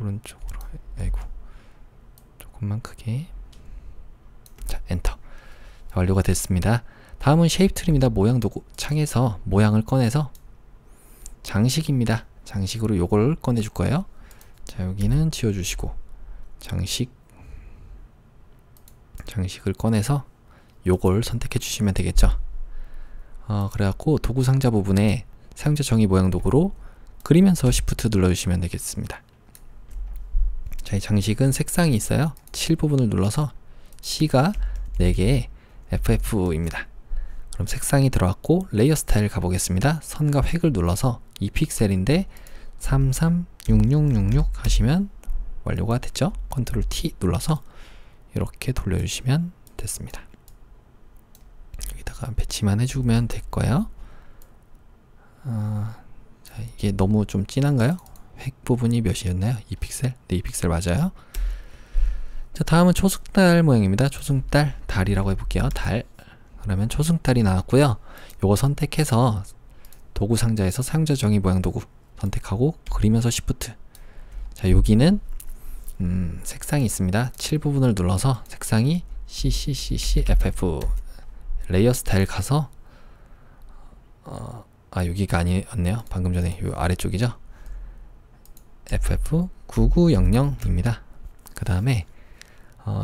오른쪽으로 아이고 조금만 크게. 자, 엔터. 완료가 됐습니다. 다음은 쉐입 트리입니다. 모양 도구 창에서 모양을 꺼내서 장식입니다. 장식으로 요걸 꺼내 줄 거예요. 자, 여기는 지워 주시고 장식을 꺼내서 요걸 선택해 주시면 되겠죠. 그래갖고 도구 상자 부분에 사용자 정의 모양 도구로 그리면서 Shift 눌러주시면 되겠습니다. 자, 이 장식은 색상이 있어요. 7 부분을 눌러서 C가 4개의 FF입니다. 그럼 색상이 들어왔고 레이어 스타일 가보겠습니다. 선과 획을 눌러서 2픽셀인데 336666 하시면 완료가 됐죠. 컨트롤 T 눌러서 이렇게 돌려주시면 됐습니다. 여기다가 배치만 해주면 될 거예요. 자, 이게 너무 좀 진한가요? 획 부분이 몇이었나요? 2픽셀? 네, 2픽셀 맞아요. 자, 다음은 초승달 모양입니다. 초승달, 달이라고 해볼게요. 달. 그러면 초승달이 나왔고요. 요거 선택해서 도구 상자에서 사용자 정의 모양 도구 선택하고 그리면서 Shift. 자, 여기는 색상이 있습니다. 7 부분을 눌러서 색상이 CC FF 레이어 스타일 가서 여기가 아니었네요. 방금 전에 요 아래쪽이죠. FF9900입니다. 그 다음에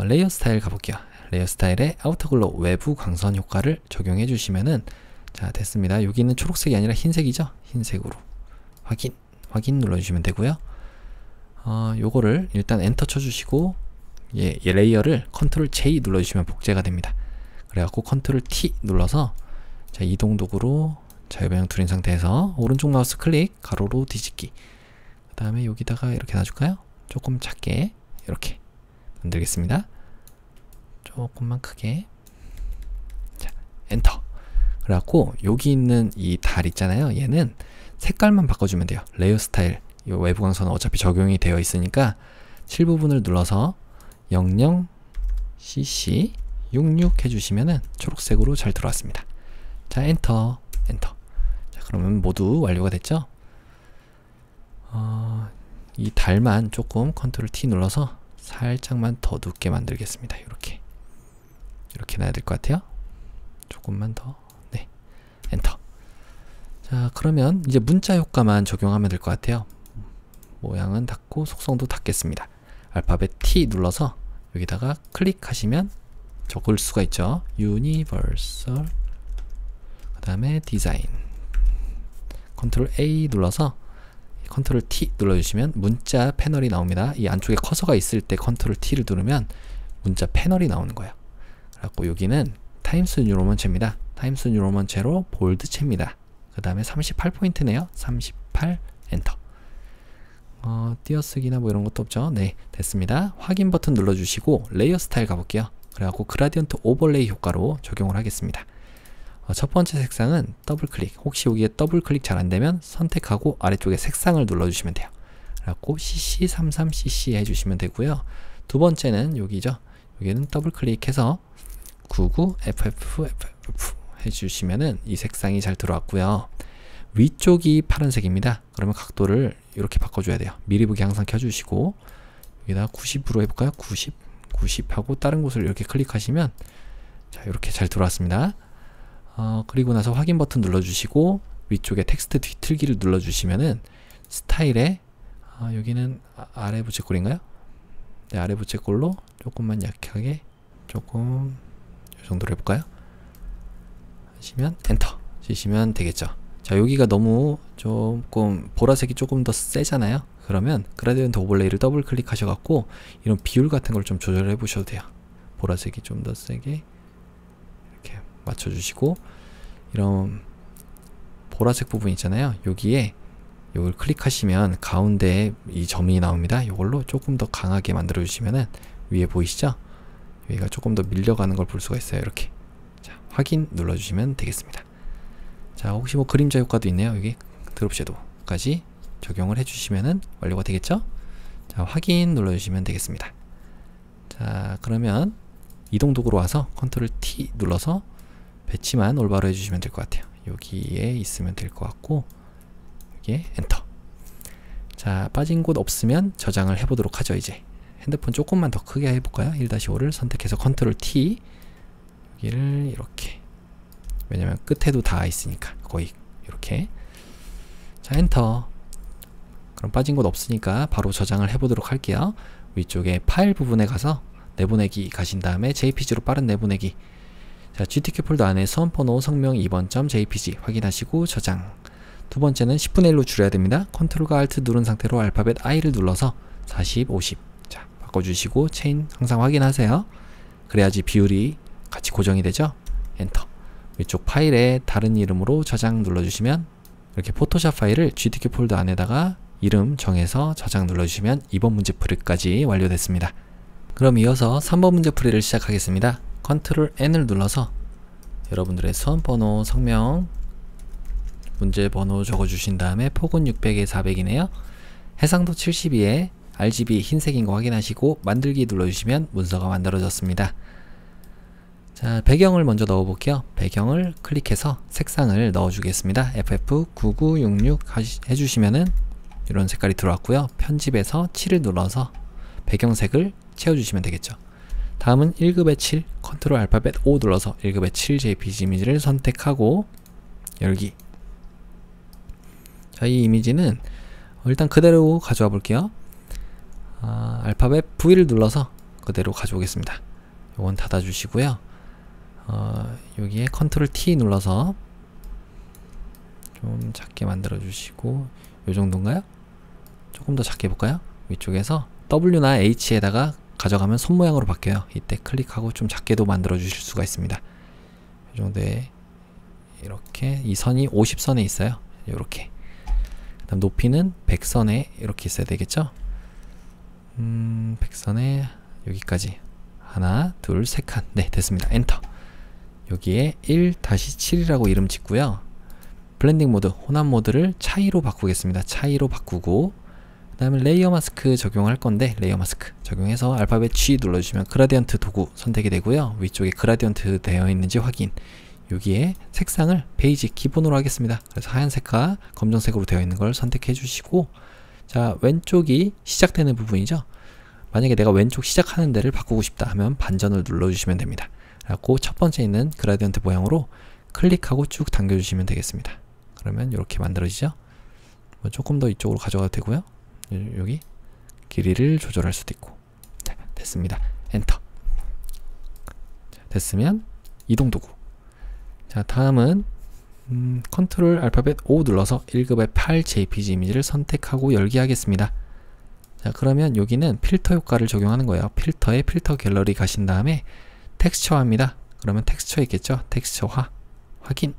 레이어 스타일 가볼게요. 레이어 스타일에 아우터글로 외부 광선 효과를 적용해 주시면은 자 됐습니다. 여기는 초록색이 아니라 흰색이죠. 흰색으로 확인 눌러주시면 되고요. 요거를 일단 엔터 쳐주시고 얘 레이어를 컨트롤 J 눌러주시면 복제가 됩니다. 그래갖고 컨트롤 T 눌러서 자 이동 도구로 자유방향 툴인 상태에서 오른쪽 마우스 클릭 가로로 뒤집기, 그 다음에 여기다가 이렇게 놔줄까요? 조금 작게 이렇게 만들겠습니다. 조금만 크게. 자 엔터. 그래갖고 여기 있는 이 달 있잖아요. 얘는 색깔만 바꿔주면 돼요. 레이어 스타일 이 외부 광선은 어차피 적용이 되어 있으니까 7부분을 눌러서 00cc 66 해주시면은 초록색으로 잘 들어왔습니다. 자 엔터. 자 그러면 모두 완료가 됐죠. 이 달만 조금 컨트롤 T 눌러서 살짝만 더 눕게 만들겠습니다. 이렇게 놔야 될 것 같아요. 조금만 더. 네 엔터. 자 그러면 이제 문자 효과만 적용하면 될 것 같아요. 모양은 닫고 속성도 닫겠습니다. 알파벳 T 눌러서 여기다가 클릭하시면 적을 수가 있죠. 유니버설, 그 다음에 디자인, 컨트롤 A 눌러서 컨트롤 T 눌러주시면 문자 패널이 나옵니다. 이 안쪽에 커서가 있을 때 컨트롤 T를 누르면 문자 패널이 나오는 거예요. 그래갖고 여기는 타임스 뉴 로먼체입니다. 타임스 뉴 로먼체로 볼드체입니다. 그 다음에 38포인트네요. 38 엔터. 띄어쓰기나 뭐 이런 것도 없죠. 네 됐습니다. 확인 버튼 눌러주시고 레이어 스타일 가볼게요. 그래갖고 그라디언트 오버레이 효과로 적용을 하겠습니다. 첫 번째 색상은 더블 클릭. 혹시 여기에 더블 클릭 잘 안되면 선택하고 아래쪽에 색상을 눌러주시면 돼요. 그래갖고 CC33CC 해주시면 되고요. 두 번째는 여기죠. 여기는 더블 클릭해서 99FF 해주시면은 이 색상이 잘 들어왔고요. 위쪽이 파란색입니다. 그러면 각도를 이렇게 바꿔줘야 돼요. 미리 보기 항상 켜주시고 여기다 90으로 해볼까요? 90 하고 다른 곳을 이렇게 클릭하시면 자 이렇게 잘 들어왔습니다. 그리고 나서 확인 버튼 눌러주시고 위쪽에 텍스트 뒤틀기를 눌러주시면은 스타일에 여기는 아래 부채꼴인가요? 네 아래 부채꼴로 조금만 약하게 조금 이 정도로 해볼까요? 하시면 엔터 치시면 되겠죠. 자 여기가 너무 조금 보라색이 조금 더 세잖아요. 그러면 그라디언트 오버레이를 더블 클릭하셔갖고 이런 비율 같은 걸 좀 조절해 보셔도 돼요. 보라색이 좀 더 세게 이렇게 맞춰주시고 이런 보라색 부분 있잖아요. 여기에 이걸 클릭하시면 가운데에 이 점이 나옵니다. 이걸로 조금 더 강하게 만들어 주시면은 위에 보이시죠? 여기가 조금 더 밀려가는 걸 볼 수가 있어요. 이렇게. 자 확인 눌러주시면 되겠습니다. 자 혹시 뭐 그림자 효과도 있네요. 여기 드롭 섀도우까지 적용을 해주시면은 완료가 되겠죠. 자 확인 눌러주시면 되겠습니다. 자 그러면 이동 도구로 와서 컨트롤 T 눌러서 배치만 올바로 해주시면 될 것 같아요. 여기에 있으면 될 것 같고 여기에 엔터. 자 빠진 곳 없으면 저장을 해보도록 하죠. 이제 핸드폰 조금만 더 크게 해볼까요? 1-5를 선택해서 컨트롤 T 여기를 이렇게, 왜냐면 끝에도 다 있으니까 거의 이렇게. 자 엔터. 그럼 빠진 곳 없으니까 바로 저장을 해보도록 할게요. 위쪽에 파일 부분에 가서 내보내기 가신 다음에 JPG로 빠른 내보내기. 자 GTK 폴더 안에 수험번호 성명 2번.jpg 확인하시고 저장. 두 번째는 10분의 1로 줄여야 됩니다. 컨트롤과 알트 누른 상태로 알파벳 I를 눌러서 40, 50 자 바꿔주시고 체인 항상 확인하세요. 그래야지 비율이 같이 고정이 되죠. 엔터. 위쪽 파일에 다른 이름으로 저장 눌러주시면 이렇게 포토샵 파일을 GTK 폴더 안에다가 이름 정해서 저장 눌러주시면 2번 문제 풀이까지 완료됐습니다. 그럼 이어서 3번 문제 풀이를 시작하겠습니다. 컨트롤 N을 눌러서 여러분들의 수험번호, 성명, 문제 번호 적어주신 다음에 폭은 600에 400이네요. 해상도 72에 RGB 흰색인 거 확인하시고 만들기 눌러주시면 문서가 만들어졌습니다. 자 배경을 먼저 넣어볼게요. 배경을 클릭해서 색상을 넣어주겠습니다. FF9966 해주시면은 이런 색깔이 들어왔고요. 편집에서 7을 눌러서 배경색을 채워주시면 되겠죠. 다음은 1급의 7, 컨트롤 알파벳 O 눌러서 1급의 7 JPG 이미지를 선택하고 열기. 자, 이 이미지는 일단 그대로 가져와 볼게요. 알파벳 V를 눌러서 그대로 가져오겠습니다. 요건 닫아주시고요. 여기에 컨트롤 T 눌러서 좀 작게 만들어 주시고, 요 정도인가요? 조금 더 작게 해볼까요? 위쪽에서 W나 H에다가 가져가면 손 모양으로 바뀌어요. 이때 클릭하고 좀 작게도 만들어 주실 수가 있습니다. 이 정도에 이렇게, 이 선이 50선에 있어요. 이렇게. 그다음 높이는 100선에 이렇게 있어야 되겠죠? 100선에 여기까지 하나, 둘, 세 칸. 네, 됐습니다. 엔터. 여기에 1-7이라고 이름 짓고요. 블렌딩 모드, 혼합 모드를 차이로 바꾸겠습니다. 차이로 바꾸고, 그 다음에 레이어 마스크 적용할 건데, 레이어 마스크 적용해서 알파벳 G 눌러주시면 그라디언트 도구 선택이 되고요. 위쪽에 그라디언트 되어 있는지 확인. 여기에 색상을 베이지 기본으로 하겠습니다. 그래서 하얀색과 검정색으로 되어 있는 걸 선택해 주시고, 자, 왼쪽이 시작되는 부분이죠. 만약에 내가 왼쪽 시작하는 데를 바꾸고 싶다 하면 반전을 눌러주시면 됩니다. 그래갖고 첫 번째 있는 그라디언트 모양으로 클릭하고 쭉 당겨주시면 되겠습니다. 그러면 이렇게 만들어지죠. 뭐 조금 더 이쪽으로 가져가도 되고요. 여기 길이를 조절할 수도 있고. 자, 됐습니다. 엔터. 자, 됐으면 이동 도구. 자, 다음은 컨트롤 알파벳 O 눌러서 1급의 8 JPG 이미지를 선택하고 열기 하겠습니다. 자, 그러면 여기는 필터 효과를 적용하는 거예요. 필터에 필터 갤러리 가신 다음에 텍스처화입니다. 그러면 텍스처 있겠죠? 텍스처화 확인.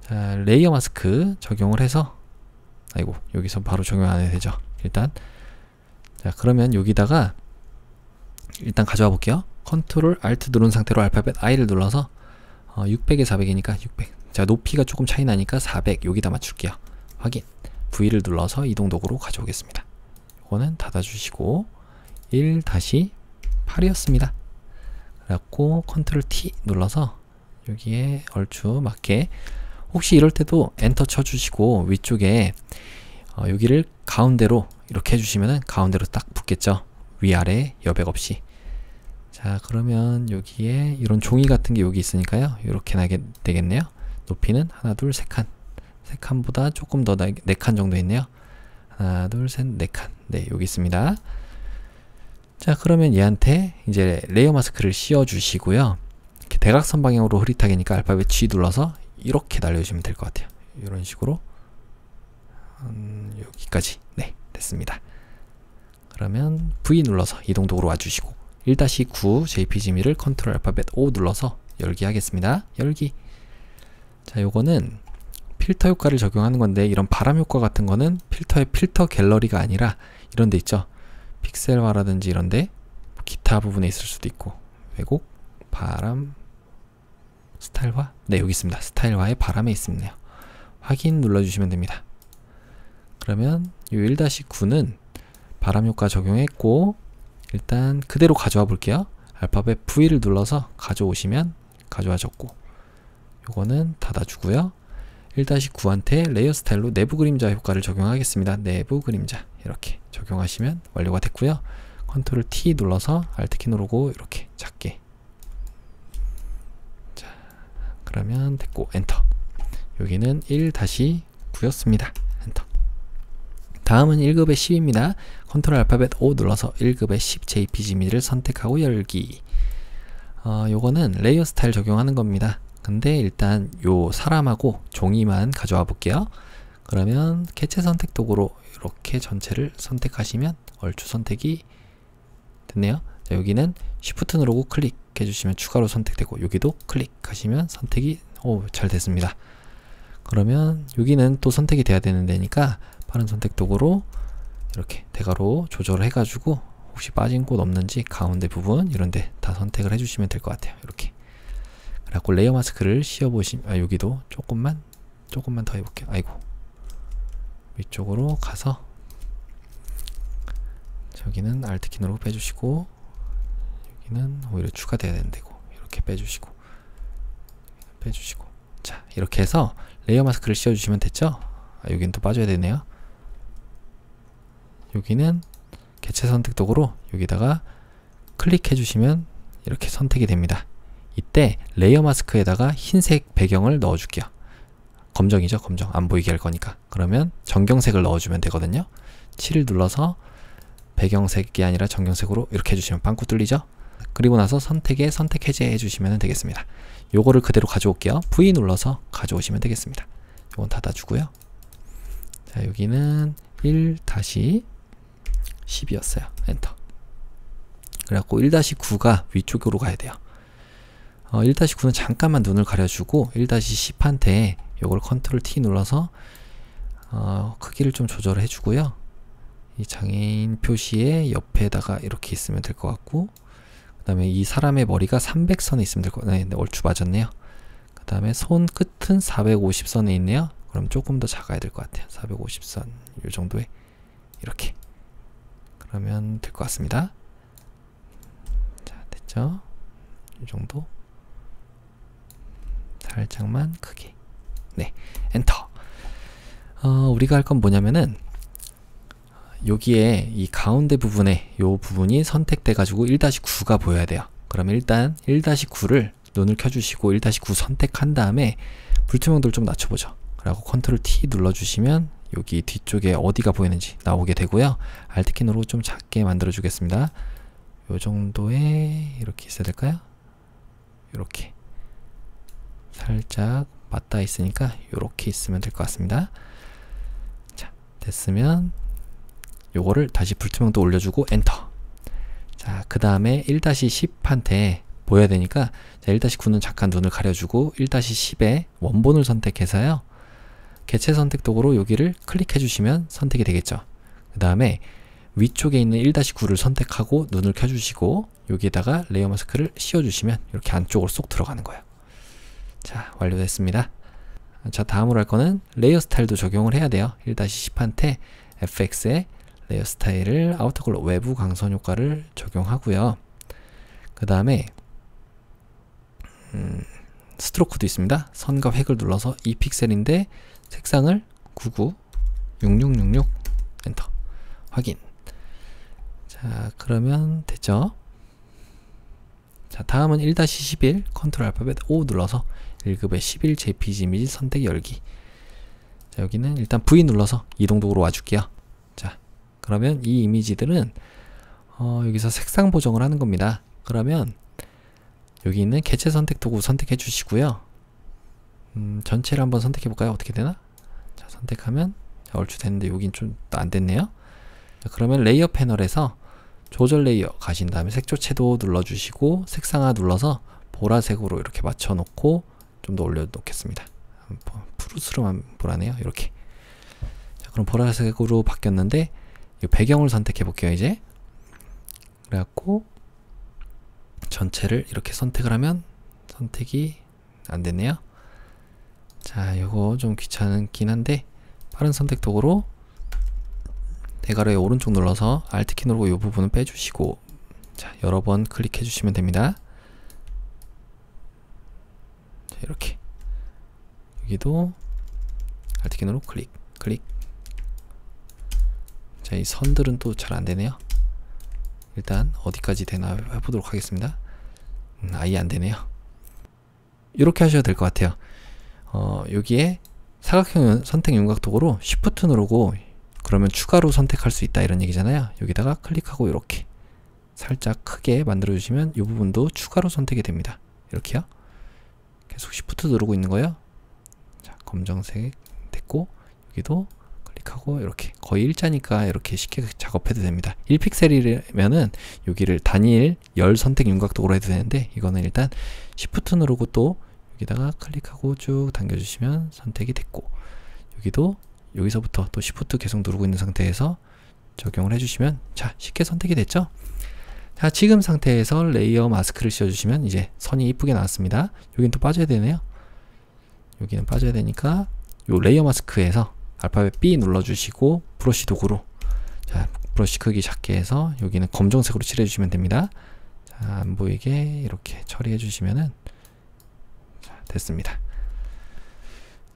자, 레이어 마스크 적용을 해서, 아이고, 여기서 바로 적용 안 해도 되죠. 일단, 자, 그러면 여기다가 일단 가져와 볼게요. 컨트롤 알트 누른 상태로 알파벳 I를 눌러서 600에 400이니까 600. 자, 높이가 조금 차이 나니까 400 여기다 맞출게요. 확인. V를 눌러서 이동 도구로 가져오겠습니다. 이거는 닫아주시고 1-8이었습니다. 그래갖고 컨트롤 T 눌러서 여기에 얼추 맞게, 혹시 이럴 때도 엔터 쳐주시고 위쪽에 여기를 가운데로 이렇게 해주시면은 가운데로 딱 붙겠죠. 위아래 여백 없이. 자, 그러면 여기에 이런 종이 같은 게 여기 있으니까요. 이렇게 나게 되겠네요. 높이는 하나, 둘, 세 칸. 세 칸보다 조금 더 네 칸 정도 있네요. 하나, 둘, 셋, 네 칸. 네, 여기 있습니다. 자, 그러면 얘한테 이제 레이어 마스크를 씌워 주시고요. 이렇게 대각선 방향으로 흐릿하게니까 알파벳 G 눌러서 이렇게 날려주시면 될 것 같아요. 이런 식으로 여기까지. 네, 됐습니다. 그러면 V 눌러서 이동 도구로 와주시고 1-9 JPG미를 컨트롤 알파벳 O 눌러서 열기 하겠습니다. 열기. 자, 요거는 필터 효과를 적용하는 건데, 이런 바람 효과 같은 거는 필터의 필터 갤러리가 아니라 이런 데 있죠. 픽셀화라든지 이런데 기타 부분에 있을 수도 있고, 왜곡, 바람, 스타일화. 네, 여기 있습니다. 스타일화의 바람에 있습니다. 확인 눌러주시면 됩니다. 그러면 이 1-9는 바람 효과 적용했고, 일단 그대로 가져와 볼게요. 알파벳 V를 눌러서 가져오시면 가져와졌고, 요거는 닫아주고요. 1-9한테 레이어 스타일로 내부 그림자 효과를 적용하겠습니다. 내부 그림자 이렇게 적용하시면 완료가 됐고요. 컨트롤 T 눌러서 Alt키 누르고 이렇게 작게. 자, 그러면 됐고 엔터. 여기는 1-9였습니다. 엔터. 다음은 1급의 10입니다. 컨트롤 알파벳 O 눌러서 1급의 10 JPG 이미지를 선택하고 열기. 요거는 레이어 스타일 적용하는 겁니다. 근데 일단 요 사람하고 종이만 가져와 볼게요. 그러면 개체 선택 도구로 이렇게 전체를 선택하시면 얼추 선택이 됐네요. 자, 여기는 Shift 누르고 클릭해 주시면 추가로 선택되고, 여기도 클릭하시면 선택이 잘 됐습니다. 그러면 여기는 또 선택이 돼야 되는 데니까 빠른 선택 도구로 이렇게 대괄호 조절을 해가지고 혹시 빠진 곳 없는지 가운데 부분 이런데 다 선택을 해주시면 될 것 같아요. 이렇게. 그래갖고 레이어 마스크를 씌워보시면, 여기도 조금만 더 해볼게요. 아이고, 위쪽으로 가서 저기는 Alt키 누르고 빼주시고, 여기는 오히려 추가돼야 되는데고 이렇게 빼주시고, 자, 이렇게 해서 레이어 마스크를 씌워주시면 됐죠? 여기는 또 빠져야 되네요. 여기는 개체 선택 도구로 여기다가 클릭해 주시면 이렇게 선택이 됩니다. 이때 레이어 마스크에다가 흰색 배경을 넣어줄게요. 검정이죠, 검정. 안 보이게 할 거니까. 그러면 정경색을 넣어주면 되거든요. 7을 눌러서 배경색이 아니라 정경색으로 이렇게 해주시면 빵꾸 뚫리죠? 그리고 나서 선택에 선택 해제 해주시면 되겠습니다. 요거를 그대로 가져올게요. V 눌러서 가져오시면 되겠습니다. 요건 닫아주고요. 자, 여기는 1-10이었어요. 엔터. 그래갖고 1-9가 위쪽으로 가야 돼요. 1-9는 잠깐만 눈을 가려주고 1-10한테 요걸 컨트롤 T 눌러서 크기를 좀 조절해 주고요. 이 장애인 표시의 옆에다가 이렇게 있으면 될 것 같고, 그 다음에 이 사람의 머리가 300선에 있으면 될 것 같아요. 네, 얼추 맞았네요. 그 다음에 손 끝은 450선에 있네요. 그럼 조금 더 작아야 될 것 같아요. 450선 이 정도에 이렇게 그러면 될 것 같습니다. 자, 됐죠? 이 정도 살짝만 크게. 네, 엔터. 우리가 할 건 뭐냐면은 여기에 이 가운데 부분에 요 부분이 선택돼 가지고 1-9가 보여야 돼요. 그러면 일단 1-9를 눈을 켜주시고 1-9 선택한 다음에 불투명도를 좀 낮춰보죠. 그리고 컨트롤 T 눌러주시면 여기 뒤쪽에 어디가 보이는지 나오게 되고요. Alt키 누르고 좀 작게 만들어 주겠습니다. 요 정도에 이렇게 있어야 될까요? 이렇게 살짝 맞닿아 있으니까 이렇게 있으면 될 것 같습니다. 자, 됐으면 요거를 다시 불투명도 올려주고 엔터. 자, 그 다음에 1-10한테 보여야 되니까, 자, 1-9는 잠깐 눈을 가려주고 1-10에 원본을 선택해서요, 개체 선택 도구로 여기를 클릭해 주시면 선택이 되겠죠. 그 다음에 위쪽에 있는 1-9를 선택하고 눈을 켜주시고 여기에다가 레이어 마스크를 씌워주시면 이렇게 안쪽으로 쏙 들어가는 거예요. 자, 완료됐습니다. 자, 다음으로 할 거는 레이어 스타일도 적용을 해야 돼요. 1-10한테 FX에 레이어 스타일을 아우터 컬러 외부 광선 효과를 적용하고요. 그 다음에 스트로크도 있습니다. 선과 획을 눌러서 2픽셀인데 색상을 99 6666 엔터 확인. 자, 그러면 됐죠. 자, 다음은 1-11 컨트롤 알파벳 O 눌러서 1급의 11 JPG 이미지 선택 열기. 자, 여기는 일단 V 눌러서 이동도구로 와줄게요. 자, 그러면 이 이미지들은 여기서 색상 보정을 하는 겁니다. 그러면 여기 있는 개체 선택 도구 선택해 주시고요. 전체를 한번 선택해 볼까요? 어떻게 되나? 자, 선택하면 얼추 됐는데 여긴 좀 안 됐네요. 자, 그러면 레이어 패널에서 조절 레이어 가신 다음에 색조채도 눌러주시고 색상화 눌러서 보라색으로 이렇게 맞춰 놓고 좀 더 올려 놓겠습니다. 푸르스름한 보라네요. 이렇게. 자, 그럼 보라색으로 바뀌었는데 이 배경을 선택해 볼게요. 이제 그래갖고 전체를 이렇게 선택을 하면 선택이 안 됐네요. 자, 요거 좀 귀찮긴 한데 빠른 선택 도구로 대괄호의 오른쪽 눌러서 Alt키 누르고 이 부분은 빼주시고, 자, 여러 번 클릭해 주시면 됩니다. 자, 이렇게 여기도 Alt키 누르고 클릭 클릭. 자, 이 선들은 또 잘 안되네요. 일단 어디까지 되나 해보도록 하겠습니다. 아예 안되네요. 이렇게 하셔도 될 것 같아요. 여기에 사각형 선택 윤곽 도구로 Shift 누르고 그러면 추가로 선택할 수 있다 이런 얘기잖아요. 여기다가 클릭하고 이렇게 살짝 크게 만들어 주시면 이 부분도 추가로 선택이 됩니다. 이렇게요. 계속 Shift 누르고 있는 거예요. 자, 검정색 됐고 여기도 클릭하고 이렇게 거의 일자니까 이렇게 쉽게 작업해도 됩니다. 1픽셀이면은 여기를 단일 열 선택 윤곽 도구로 해도 되는데 이거는 일단 Shift 누르고 또 여기다가 클릭하고 쭉 당겨주시면 선택이 됐고, 여기도 여기서부터 또 Shift 계속 누르고 있는 상태에서 적용을 해주시면 자, 쉽게 선택이 됐죠. 자, 지금 상태에서 레이어 마스크를 씌워주시면 이제 선이 이쁘게 나왔습니다. 여긴 또 빠져야 되네요. 여기는 빠져야 되니까 요 레이어 마스크에서 알파벳 B 눌러주시고 브러쉬 도구로, 자, 브러쉬 크기 작게 해서 여기는 검정색으로 칠해 주시면 됩니다. 자, 안 보이게 이렇게 처리해 주시면은 자, 됐습니다.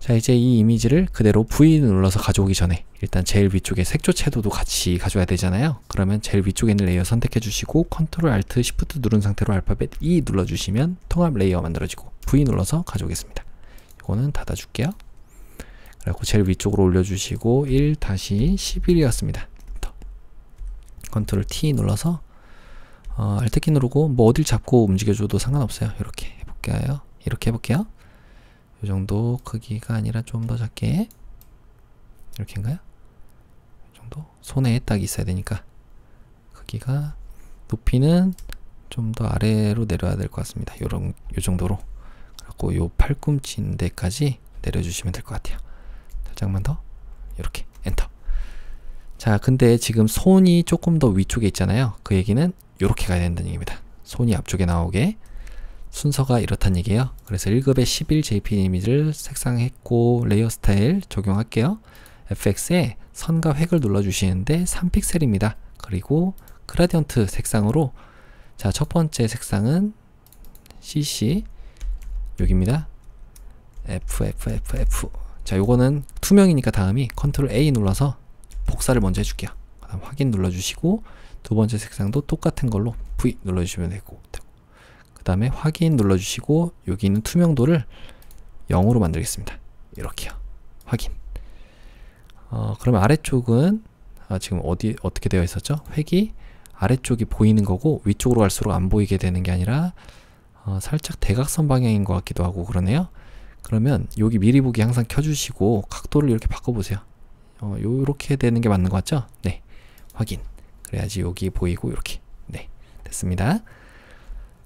자, 이제 이 이미지를 그대로 V 눌러서 가져오기 전에 일단 제일 위쪽에 색조 채도도 같이 가져야 되잖아요. 그러면 제일 위쪽에 있는 레이어 선택해 주시고 컨트롤 알트 시프트 누른 상태로 알파벳 E 눌러 주시면 통합 레이어 만들어지고 V 눌러서 가져오겠습니다. 이거는 닫아 줄게요. 그리고 제일 위쪽으로 올려주시고 1-11이었습니다. 컨트롤 T 눌러서 알트키 누르고 뭐 어딜 잡고 움직여줘도 상관없어요. 이렇게 해볼게요. 이렇게 해볼게요. 이 정도 크기가 아니라 좀 더 작게, 이렇게인가요? 이 정도 손에 딱 있어야 되니까 크기가, 높이는 좀 더 아래로 내려야 될 것 같습니다. 요 정도로. 그리고 요 팔꿈치인데까지 내려주시면 될 것 같아요. 살짝만 더, 이렇게 엔터. 자, 근데 지금 손이 조금 더 위쪽에 있잖아요. 그 얘기는 이렇게 가야 된다는 얘기입니다. 손이 앞쪽에 나오게. 순서가 이렇단 얘기예요. 그래서 1급의 11 JPG 이미지를 색상했고 레이어 스타일 적용할게요. FX에 선과 획을 눌러주시는데 3픽셀입니다. 그리고 그라디언트 색상으로, 자, 첫 번째 색상은 CC 여기입니다. F. 자, 요거는 투명이니까 다음이 컨트롤 A 눌러서 복사를 먼저 해줄게요. 그다음 확인 눌러주시고 두 번째 색상도 똑같은 걸로 V 눌러주시면 되고, 그 다음에 확인 눌러주시고 여기 있는 투명도를 0으로 만들겠습니다. 이렇게요. 확인. 그러면 아래쪽은 지금 어떻게 되어 있었죠? 획이 아래쪽이 보이는 거고 위쪽으로 갈수록 안 보이게 되는 게 아니라 살짝 대각선 방향인 것 같기도 하고 그러네요. 그러면 여기 미리 보기 항상 켜주시고 각도를 이렇게 바꿔보세요. 요렇게 되는 게 맞는 것 같죠? 네. 확인. 그래야지 여기 보이고 이렇게. 네. 됐습니다.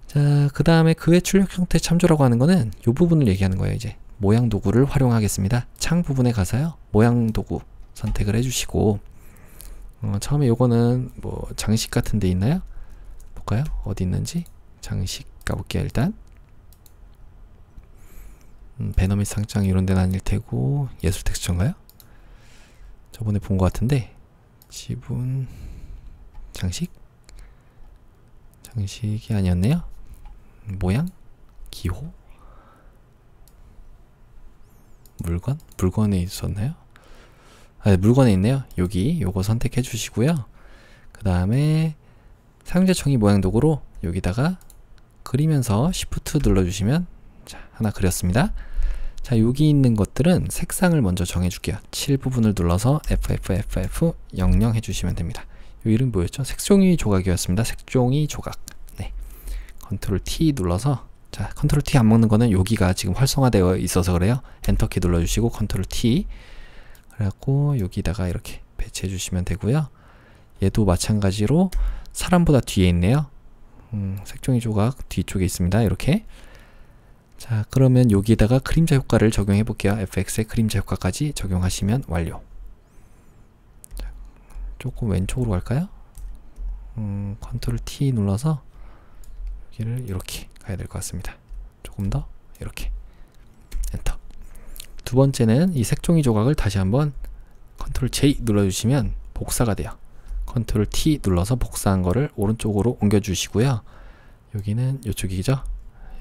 자, 그 다음에 그의 출력 형태 참조라고 하는 거는 이 부분을 얘기하는 거예요. 이제 모양 도구를 활용하겠습니다. 창 부분에 가서요, 모양 도구 선택을 해주시고, 처음에 요거는 뭐 장식 같은 데 있나요? 볼까요? 어디 있는지. 장식 가볼게요. 일단 배너 및 상장 이런 데는 아닐 테고, 예술 텍스처인가요? 저번에 본 것 같은데, 지분 장식이 아니었네요. 모양? 기호? 물건에 있었나요? 물건에 있네요. 여기 요거 선택해 주시고요. 그 다음에 사용자 정의 모양 도구로 여기다가 그리면서 Shift 눌러주시면, 자, 하나 그렸습니다. 자, 여기 있는 것들은 색상을 먼저 정해줄게요. 7 부분을 눌러서 FFFF00 해주시면 됩니다. 요 이름 뭐였죠? 색종이 조각이었습니다. 색종이 조각. 네. 컨트롤 T 눌러서, 자, 컨트롤 T 안 먹는 거는 여기가 지금 활성화되어 있어서 그래요. 엔터키 눌러주시고 컨트롤 T, 그래갖고 여기다가 이렇게 배치해 주시면 되고요. 얘도 마찬가지로 사람보다 뒤에 있네요. 색종이 조각 뒤쪽에 있습니다. 이렇게. 자, 그러면 여기다가 그림자 효과를 적용해 볼게요. FX의 그림자 효과까지 적용하시면 완료. 자, 조금 왼쪽으로 갈까요? 컨트롤 T 눌러서 여기를 이렇게 가야 될 것 같습니다. 조금 더 이렇게 엔터. 두 번째는 이 색종이 조각을 다시 한번 컨트롤 J 눌러주시면 복사가 돼요. 컨트롤 T 눌러서 복사한 거를 오른쪽으로 옮겨주시고요. 여기는 이쪽이죠.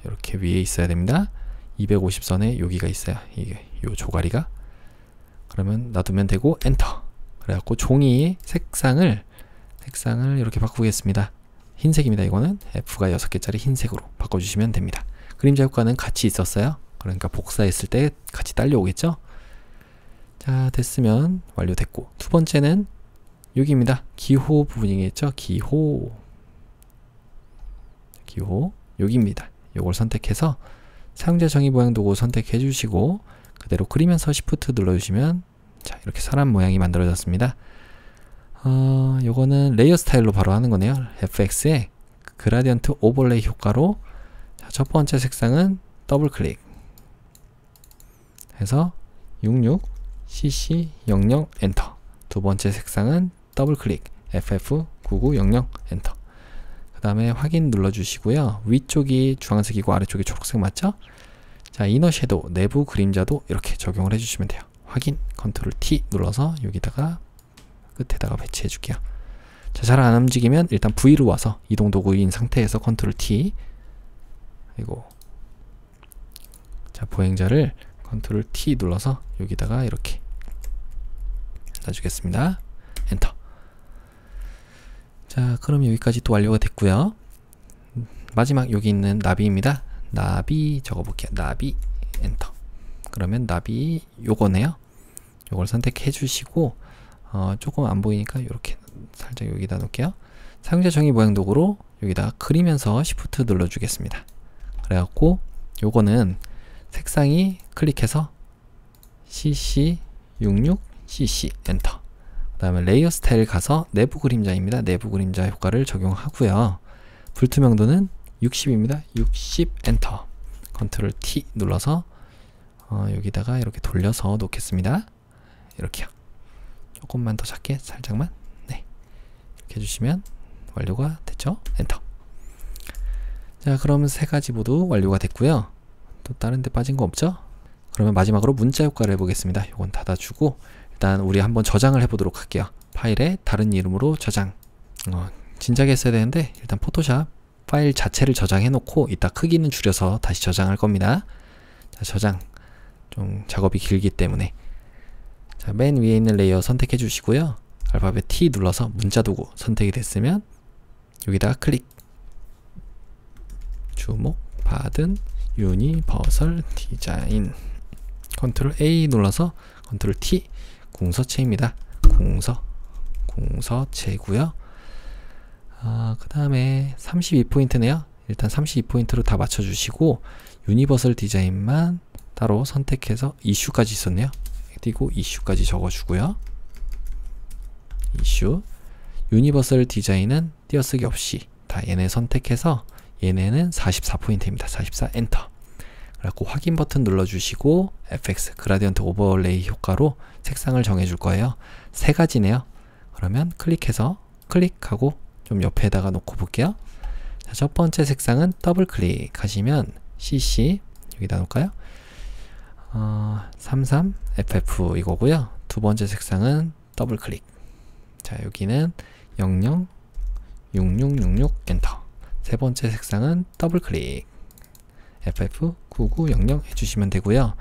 이렇게 위에 있어야 됩니다. 250선에 여기가 있어요. 이게 요 조가리가. 그러면 놔두면 되고 엔터. 그래갖고 종이 색상을 이렇게 바꾸겠습니다. 흰색입니다. 이거는 F가 6개짜리 흰색으로 바꿔주시면 됩니다. 그림자 효과는 같이 있었어요. 그러니까 복사했을 때 같이 딸려오겠죠. 자, 됐으면 완료됐고, 두 번째는 여기입니다. 기호 부분이겠죠. 기호 여기입니다. 요걸 선택해서 사용자 정의 모양 도구 선택해 주시고 그대로 그리면서 Shift 눌러주시면, 자, 이렇게 사람 모양이 만들어졌습니다. 요거는 레이어 스타일로 바로 하는 거네요. FX의 그라디언트 오버레이 효과로, 자, 첫 번째 색상은 더블 클릭 해서 66cc00 엔터. 두 번째 색상은 더블 클릭 FF9900 엔터. 그 다음에 확인 눌러주시고요. 위쪽이 주황색이고 아래쪽이 초록색 맞죠? 자, 이너 섀도우 내부 그림자도 이렇게 적용을 해주시면 돼요. 확인 컨트롤 T 눌러서 여기다가 끝에다가 배치해 줄게요. 자, 잘 안 움직이면 일단 V로 와서 이동 도구인 상태에서 컨트롤 T, 그리고 자, 보행자를 컨트롤 T 눌러서 여기다가 이렇게 놔주겠습니다. 엔터. 자, 그럼 여기까지 또 완료가 됐고요. 마지막 여기 있는 나비입니다. 나비 적어볼게요. 나비 엔터. 그러면 나비 요거네요. 요걸 선택해 주시고 조금 안 보이니까 이렇게 살짝 여기다 놓을게요. 사용자 정의 모양 도구로 여기다 그리면서 Shift 눌러 주겠습니다. 그래갖고 요거는 색상이 클릭해서 CC66CC 엔터. 그 다음에 레이어 스타일 가서 내부 그림자입니다. 내부 그림자 효과를 적용하고요. 불투명도는 60입니다. 60 엔터. 컨트롤 T 눌러서 여기다가 이렇게 돌려서 놓겠습니다. 이렇게요. 조금만 더 작게 살짝만. 네, 이렇게 해주시면 완료가 됐죠. 엔터. 자, 그러면 세 가지 모두 완료가 됐고요. 또 다른 데 빠진 거 없죠? 그러면 마지막으로 문자 효과를 해보겠습니다. 이건 닫아주고 일단 우리 한번 저장을 해보도록 할게요. 파일에 다른 이름으로 저장. 진작에 했어야 되는데 일단 포토샵 파일 자체를 저장해 놓고 이따 크기는 줄여서 다시 저장할 겁니다. 자, 저장. 좀 작업이 길기 때문에 자, 맨 위에 있는 레이어 선택해 주시고요. 알파벳 T 눌러서 문자 도구 선택이 됐으면 여기다가 클릭. 주목 받은 유니버설 디자인. 컨트롤 A 눌러서 컨트롤 T 궁서체입니다. 궁서체고요. 그 다음에 32포인트네요. 일단 32포인트로 다 맞춰주시고 유니버설 디자인만 따로 선택해서 이슈까지 있었네요. 띄고 이슈까지 적어주고요. 이슈 유니버설 디자인은 띄어쓰기 없이 다 얘네 선택해서 얘네는 44포인트입니다. 44 엔터. 그래갖고 확인 버튼 눌러주시고 FX 그라디언트 오버레이 효과로 색상을 정해줄 거예요. 세 가지네요. 그러면 클릭해서 클릭하고 좀 옆에다가 놓고 볼게요. 자, 첫 번째 색상은 더블 클릭하시면 CC 여기다 놓을까요? 33FF 이거고요. 두 번째 색상은 더블 클릭. 자, 여기는 006666 엔터. 세 번째 색상은 더블 클릭. FF9900 해주시면 되고요.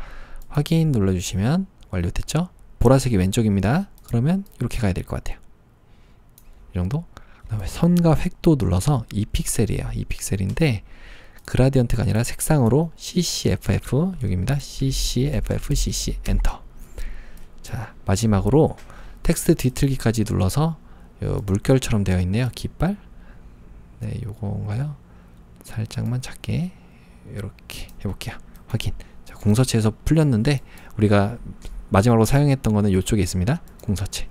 확인 눌러주시면 완료됐죠? 보라색이 왼쪽입니다. 그러면 이렇게 가야 될 것 같아요. 이 정도? 그 다음에 선과 획도 눌러서 2픽셀이에요. 2픽셀인데 그라디언트가 아니라 색상으로 CCFF 여기입니다. CCFF 엔터. 자, 마지막으로 텍스트 뒤틀기까지 눌러서 요 물결처럼 되어 있네요. 깃발. 네, 요건가요? 살짝만 작게 이렇게 해볼게요. 확인. 자, 궁서체에서 풀렸는데 우리가 마지막으로 사용했던 거는 이쪽에 있습니다. 궁서체.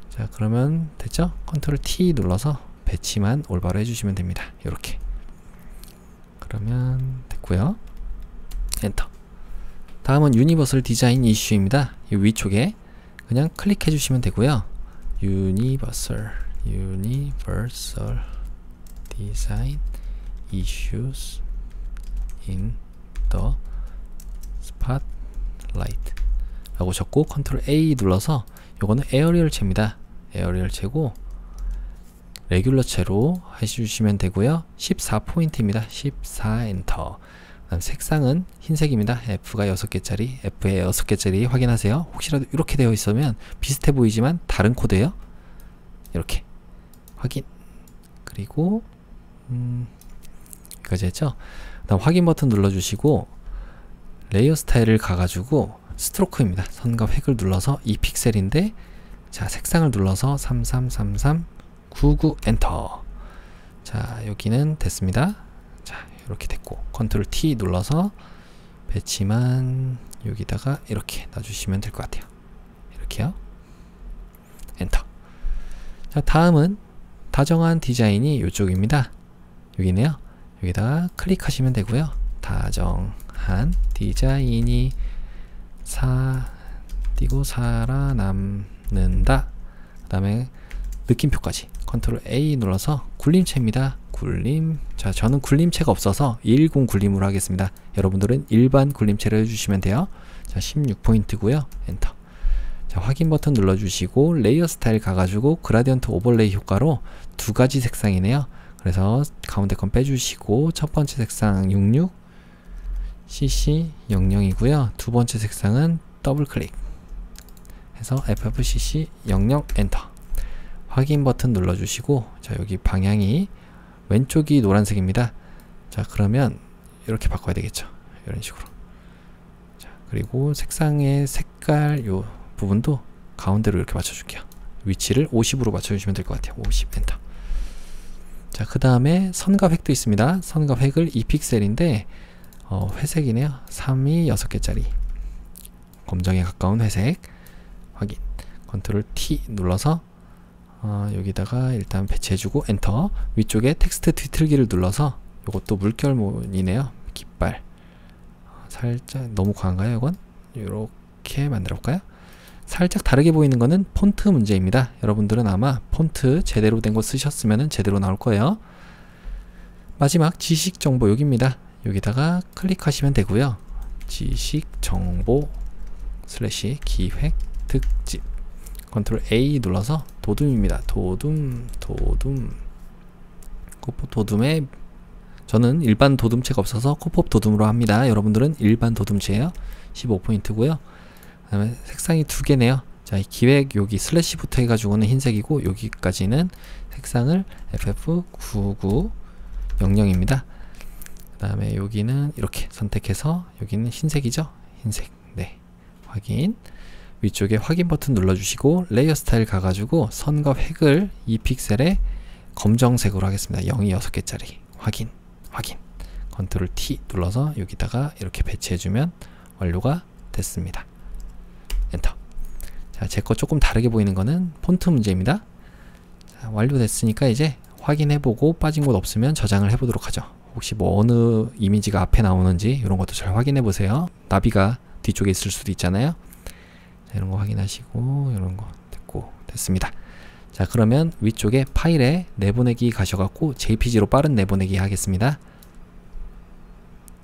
자, 그러면 됐죠? 컨트롤 T 눌러서 배치만 올바로 해주시면 됩니다. 이렇게. 그러면 됐고요. 엔터. 다음은 유니버설 디자인 이슈입니다. 이 위쪽에 그냥 클릭해 주시면 되고요. 유니버설 디자인 issues in the spotlight 라고 적고 컨트롤 A 눌러서 요거는 에어리얼체입니다. 에어리얼체고 레귤러체로 해주시면 되고요. 14포인트입니다. 14 엔터. 그다음 색상은 흰색입니다. F가 6개짜리, F에 6개짜리 확인하세요. 혹시라도 이렇게 되어 있으면 비슷해 보이지만 다른 코드예요. 이렇게 확인. 그리고 여기까지 했죠. 그다음 확인 버튼 눌러주시고 레이어 스타일을 가가지고 스트로크입니다. 선과 획을 눌러서 2픽셀인데 자, 색상을 눌러서 333399 엔터. 자, 여기는 됐습니다. 자, 이렇게 됐고 컨트롤 T 눌러서 배치만 여기다가 이렇게 놔주시면 될 것 같아요. 이렇게요. 엔터. 자, 다음은 다정한 디자인이 이쪽입니다. 여기네요. 여기다가 클릭하시면 되고요. 다정한 디자인이 띄고 살아남는다. 그 다음에 느낌표까지 컨트롤 A 눌러서 굴림체입니다. 굴림. 자, 저는 굴림체가 없어서 210 굴림으로 하겠습니다. 여러분들은 일반 굴림체로 해주시면 돼요. 자, 16포인트고요. 엔터. 자, 확인 버튼 눌러주시고 레이어 스타일 가가지고 그라디언트 오버레이 효과로 두 가지 색상이네요. 그래서 가운데 건 빼주시고 첫 번째 색상 66 CC00이고요. 두 번째 색상은 더블 클릭 해서 FFCC00 엔터. 확인 버튼 눌러주시고, 자, 여기 방향이 왼쪽이 노란색입니다. 자, 그러면 이렇게 바꿔야 되겠죠. 이런 식으로. 자, 그리고 색상의 색깔 요 부분도 가운데로 이렇게 맞춰줄게요. 위치를 50으로 맞춰주시면 될 것 같아요. 50 엔터. 자, 그 다음에 선과 획도 있습니다. 선과 획을 2픽셀인데 회색이네요. 3이 6개짜리 검정에 가까운 회색. 확인. 컨트롤 T 눌러서 여기다가 일단 배치해주고 엔터. 위쪽에 텍스트 뒤틀기를 눌러서 이것도 물결문이네요. 깃발. 살짝 너무 과한가요? 이건? 이렇게 만들어 볼까요? 살짝 다르게 보이는 거는 폰트 문제입니다. 여러분들은 아마 폰트 제대로 된 거 쓰셨으면 제대로 나올 거예요. 마지막 지식 정보 여기입니다. 여기다가 클릭하시면 되고요. 지식 정보 슬래시 기획 특집 컨트롤 A 눌러서 도둠입니다. 도둠 코팝 도둠에 저는 일반 도둠체가 없어서 코팝 도둠으로 합니다. 여러분들은 일반 도둠체예요. 15포인트고요. 그 다음에 색상이 두 개네요. 자, 이 기획 여기 슬래시부터 해가지고는 흰색이고 여기까지는 색상을 FF9900입니다. 그 다음에 여기는 이렇게 선택해서 여기는 흰색이죠? 흰색. 네. 확인. 위쪽에 확인 버튼 눌러주시고 레이어 스타일 가가지고 선과 획을 2픽셀에 검정색으로 하겠습니다. 0이 6개짜리. 확인. 컨트롤 T 눌러서 여기다가 이렇게 배치해주면 완료가 됐습니다. 엔터. 자, 제 거 조금 다르게 보이는 거는 폰트 문제입니다. 자, 완료됐으니까 이제 확인해보고 빠진 곳 없으면 저장을 해보도록 하죠. 혹시 뭐 어느 이미지가 앞에 나오는지 이런 것도 잘 확인해보세요. 나비가 뒤쪽에 있을 수도 있잖아요. 자, 이런 거 확인하시고 이런 거 됐습니다. 자, 그러면 위쪽에 파일에 내보내기 가셔갖고 JPG로 빠른 내보내기 하겠습니다.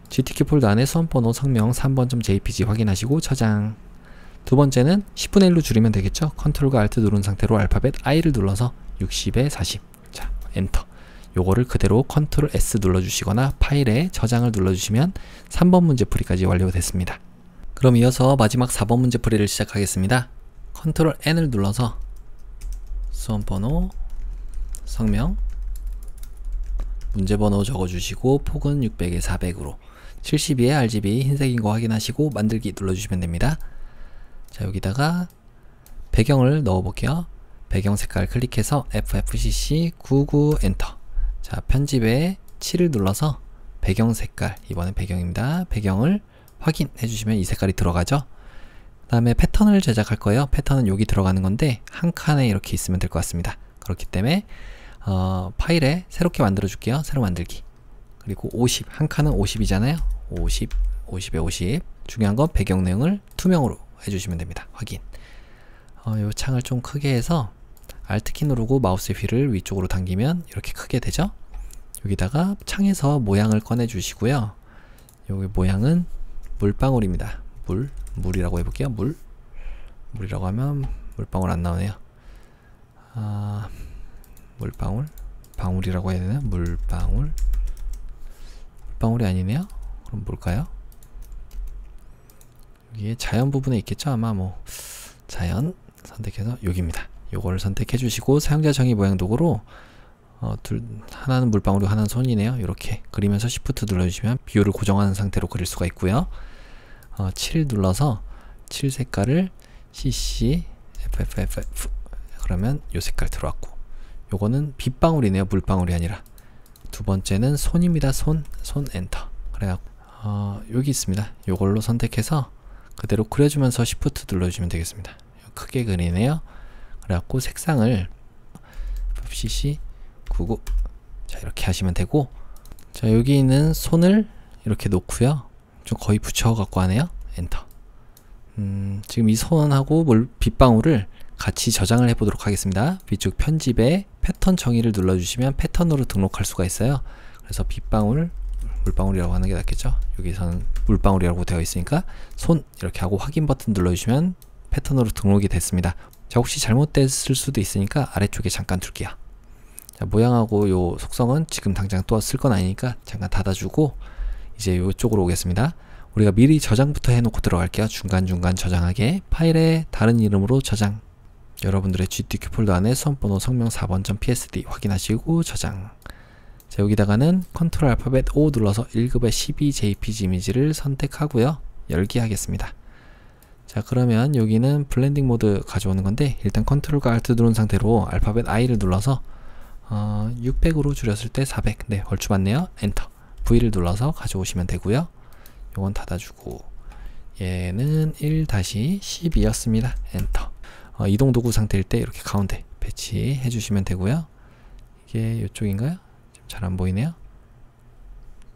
GTK 폴더 안에 수험번호 성명 3번 .jpg 확인하시고 저장. 두 번째는 10분의 1로 줄이면 되겠죠. 컨트롤과 알트 누른 상태로 알파벳 I를 눌러서 60에 40. 자, 엔터. 요거를 그대로 컨트롤 S 눌러주시거나 파일에 저장을 눌러주시면 3번 문제풀이까지 완료됐습니다. 그럼 이어서 마지막 4번 문제풀이를 시작하겠습니다. 컨트롤 N을 눌러서 수험번호, 성명, 문제번호 적어주시고 폭은 600에 400으로 72에 RGB 흰색인 거 확인하시고 만들기 눌러주시면 됩니다. 자, 여기다가 배경을 넣어볼게요. 배경 색깔 클릭해서 FFCC99 엔터. 자, 편집에 7을 눌러서 배경 색깔, 이번엔 배경입니다. 배경을 확인해 주시면 이 색깔이 들어가죠. 그 다음에 패턴을 제작할 거예요. 패턴은 여기 들어가는 건데 한 칸에 이렇게 있으면 될 것 같습니다. 그렇기 때문에 파일에 새롭게 만들어 줄게요. 새로 만들기. 그리고 50, 한 칸은 50이잖아요. 50, 50에 50. 중요한 건 배경 내용을 투명으로 해주시면 됩니다. 확인. 이 창을 좀 크게 해서 Alt키 누르고 마우스의 휠을 위쪽으로 당기면 이렇게 크게 되죠. 여기다가 창에서 모양을 꺼내 주시고요. 여기 모양은 물방울입니다. 물이라고 해볼게요. 물이라고 하면 물방울 안 나오네요. 물방울, 방울이라고 해야 되나? 물방울이 아니네요. 그럼 뭘까요? 여기에 자연 부분에 있겠죠. 아마 뭐 자연 선택해서 여기입니다. 요거를 선택해 주시고 사용자 정의 모양 도구로 하나는 물방울이고 하나는 손이네요. 이렇게 그리면서 Shift 눌러주시면 비율을 고정하는 상태로 그릴 수가 있고요. 7 눌러서 7 색깔을 CC FFF 그러면 요 색깔 들어왔고, 요거는 빗방울이네요. 물방울이 아니라. 두 번째는 손입니다. 손 엔터. 그래갖고 여기 있습니다. 요걸로 선택해서 그대로 그려주면서 Shift 눌러주시면 되겠습니다. 크게 그리네요. 그래갖고 색상을 FFCC99 자, 이렇게 하시면 되고, 자, 여기 있는 손을 이렇게 놓고요. 좀 거의 붙여 갖고 하네요. 엔터. 지금 이 손하고 빗방울을 같이 저장을 해 보도록 하겠습니다. 위쪽 편집에 패턴 정의를 눌러주시면 패턴으로 등록할 수가 있어요. 그래서 빗방울, 물방울이라고 하는 게 낫겠죠. 여기서는 물방울이라고 되어 있으니까 손 이렇게 하고 확인 버튼 눌러주시면 패턴으로 등록이 됐습니다. 자, 혹시 잘못됐을 수도 있으니까 아래쪽에 잠깐 둘게요. 자, 모양하고 요 속성은 지금 당장 또 쓸 건 아니니까 잠깐 닫아주고 이제 이쪽으로 오겠습니다. 우리가 미리 저장부터 해놓고 들어갈게요. 중간중간 저장하게. 파일에 다른 이름으로 저장. 여러분들의 GTQ 폴더 안에 수험번호 성명 4번.psd 확인하시고 저장. 자, 여기다가는 컨트롤 알파벳 O 눌러서 1급의 12 JPG 이미지를 선택하고요. 열기 하겠습니다. 자, 그러면 여기는 블렌딩 모드 가져오는 건데, 일단 컨트롤과 알트 누른 상태로 알파벳 I를 눌러서 600으로 줄였을 때 400. 네, 얼추 맞네요. 엔터. V를 눌러서 가져오시면 되고요. 요건 닫아주고, 얘는 1-12였습니다. 엔터. 이동 도구 상태일 때 이렇게 가운데 배치해 주시면 되고요. 이게 이쪽인가요? 잘 안 보이네요.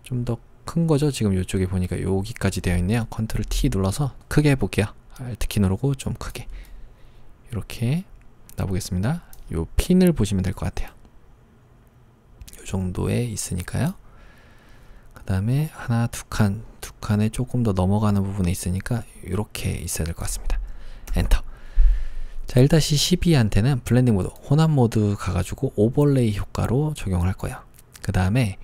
좀 더 큰 거죠. 지금 이쪽에 보니까 여기까지 되어 있네요. 컨트롤 T 눌러서 크게 해볼게요. Alt키 누르고 좀 크게. 이렇게 놔보겠습니다. 요 핀을 보시면 될 것 같아요. 요 정도에 있으니까요. 그 다음에 하나, 두 칸에 조금 더 넘어가는 부분에 있으니까 이렇게 있어야 될 것 같습니다. 엔터. 자, 1-12한테는 블렌딩 모드, 혼합 모드 가가지고 오버레이 효과로 적용할 거예요. 그 다음에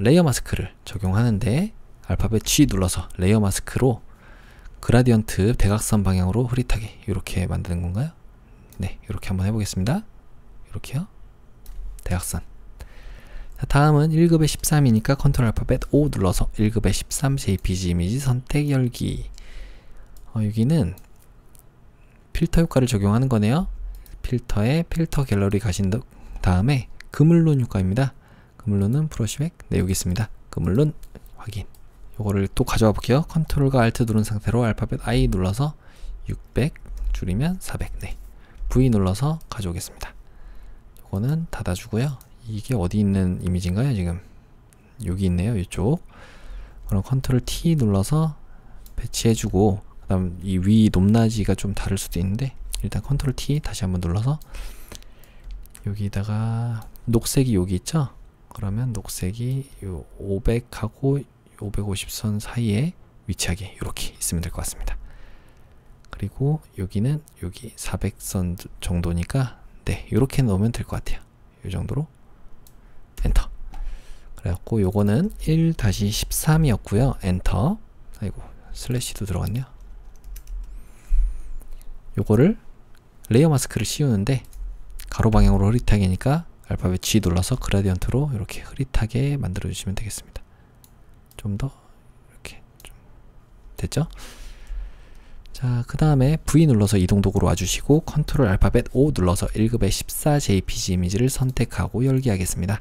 레이어 마스크를 적용하는데 알파벳 G 눌러서 레이어 마스크로 그라디언트 대각선 방향으로 흐릿하게 이렇게 만드는 건가요? 네, 이렇게 한번 해보겠습니다. 이렇게요. 대각선. 자, 다음은 1급의 13이니까 컨트롤 알파벳 O 눌러서 1급의 13 JPG 이미지 선택 열기. 여기는 필터 효과를 적용하는 거네요. 필터에 필터 갤러리 가신 다음에 그물론 효과입니다. 그물론은 브러쉬백. 네, 여기 있습니다. 그물론 확인. 요거를 또 가져와 볼게요. 컨트롤과 알트 누른 상태로 알파벳 I 눌러서 600 줄이면 400. 네. V 눌러서 가져오겠습니다. 요거는 닫아주고요. 이게 어디 있는 이미지인가요? 지금 여기 있네요. 이쪽. 그럼 컨트롤 T 눌러서 배치해주고, 그 다음 이 위 높낮이가 좀 다를 수도 있는데, 일단 컨트롤 T 다시 한번 눌러서 여기다가 녹색이 여기 있죠? 그러면 녹색이 요 500하고 550선 사이에 위치하게 이렇게 있으면 될 것 같습니다. 그리고 여기는 여기 400선 정도니까 네, 이렇게 넣으면 될 것 같아요. 이 정도로 엔터. 그래갖고 요거는 1-13이었고요. 엔터. 아이고, 슬래시도 들어갔네요. 요거를 레이어 마스크를 씌우는데 가로 방향으로 흐릿하게니까 알파벳 G 눌러서 그라디언트로 이렇게 흐릿하게 만들어 주시면 되겠습니다. 좀 더 이렇게 좀 됐죠? 자, 그 다음에 V 눌러서 이동 도구로 와주시고 컨트롤 알파벳 O 눌러서 1급의 14 JPG 이미지를 선택하고 열기 하겠습니다.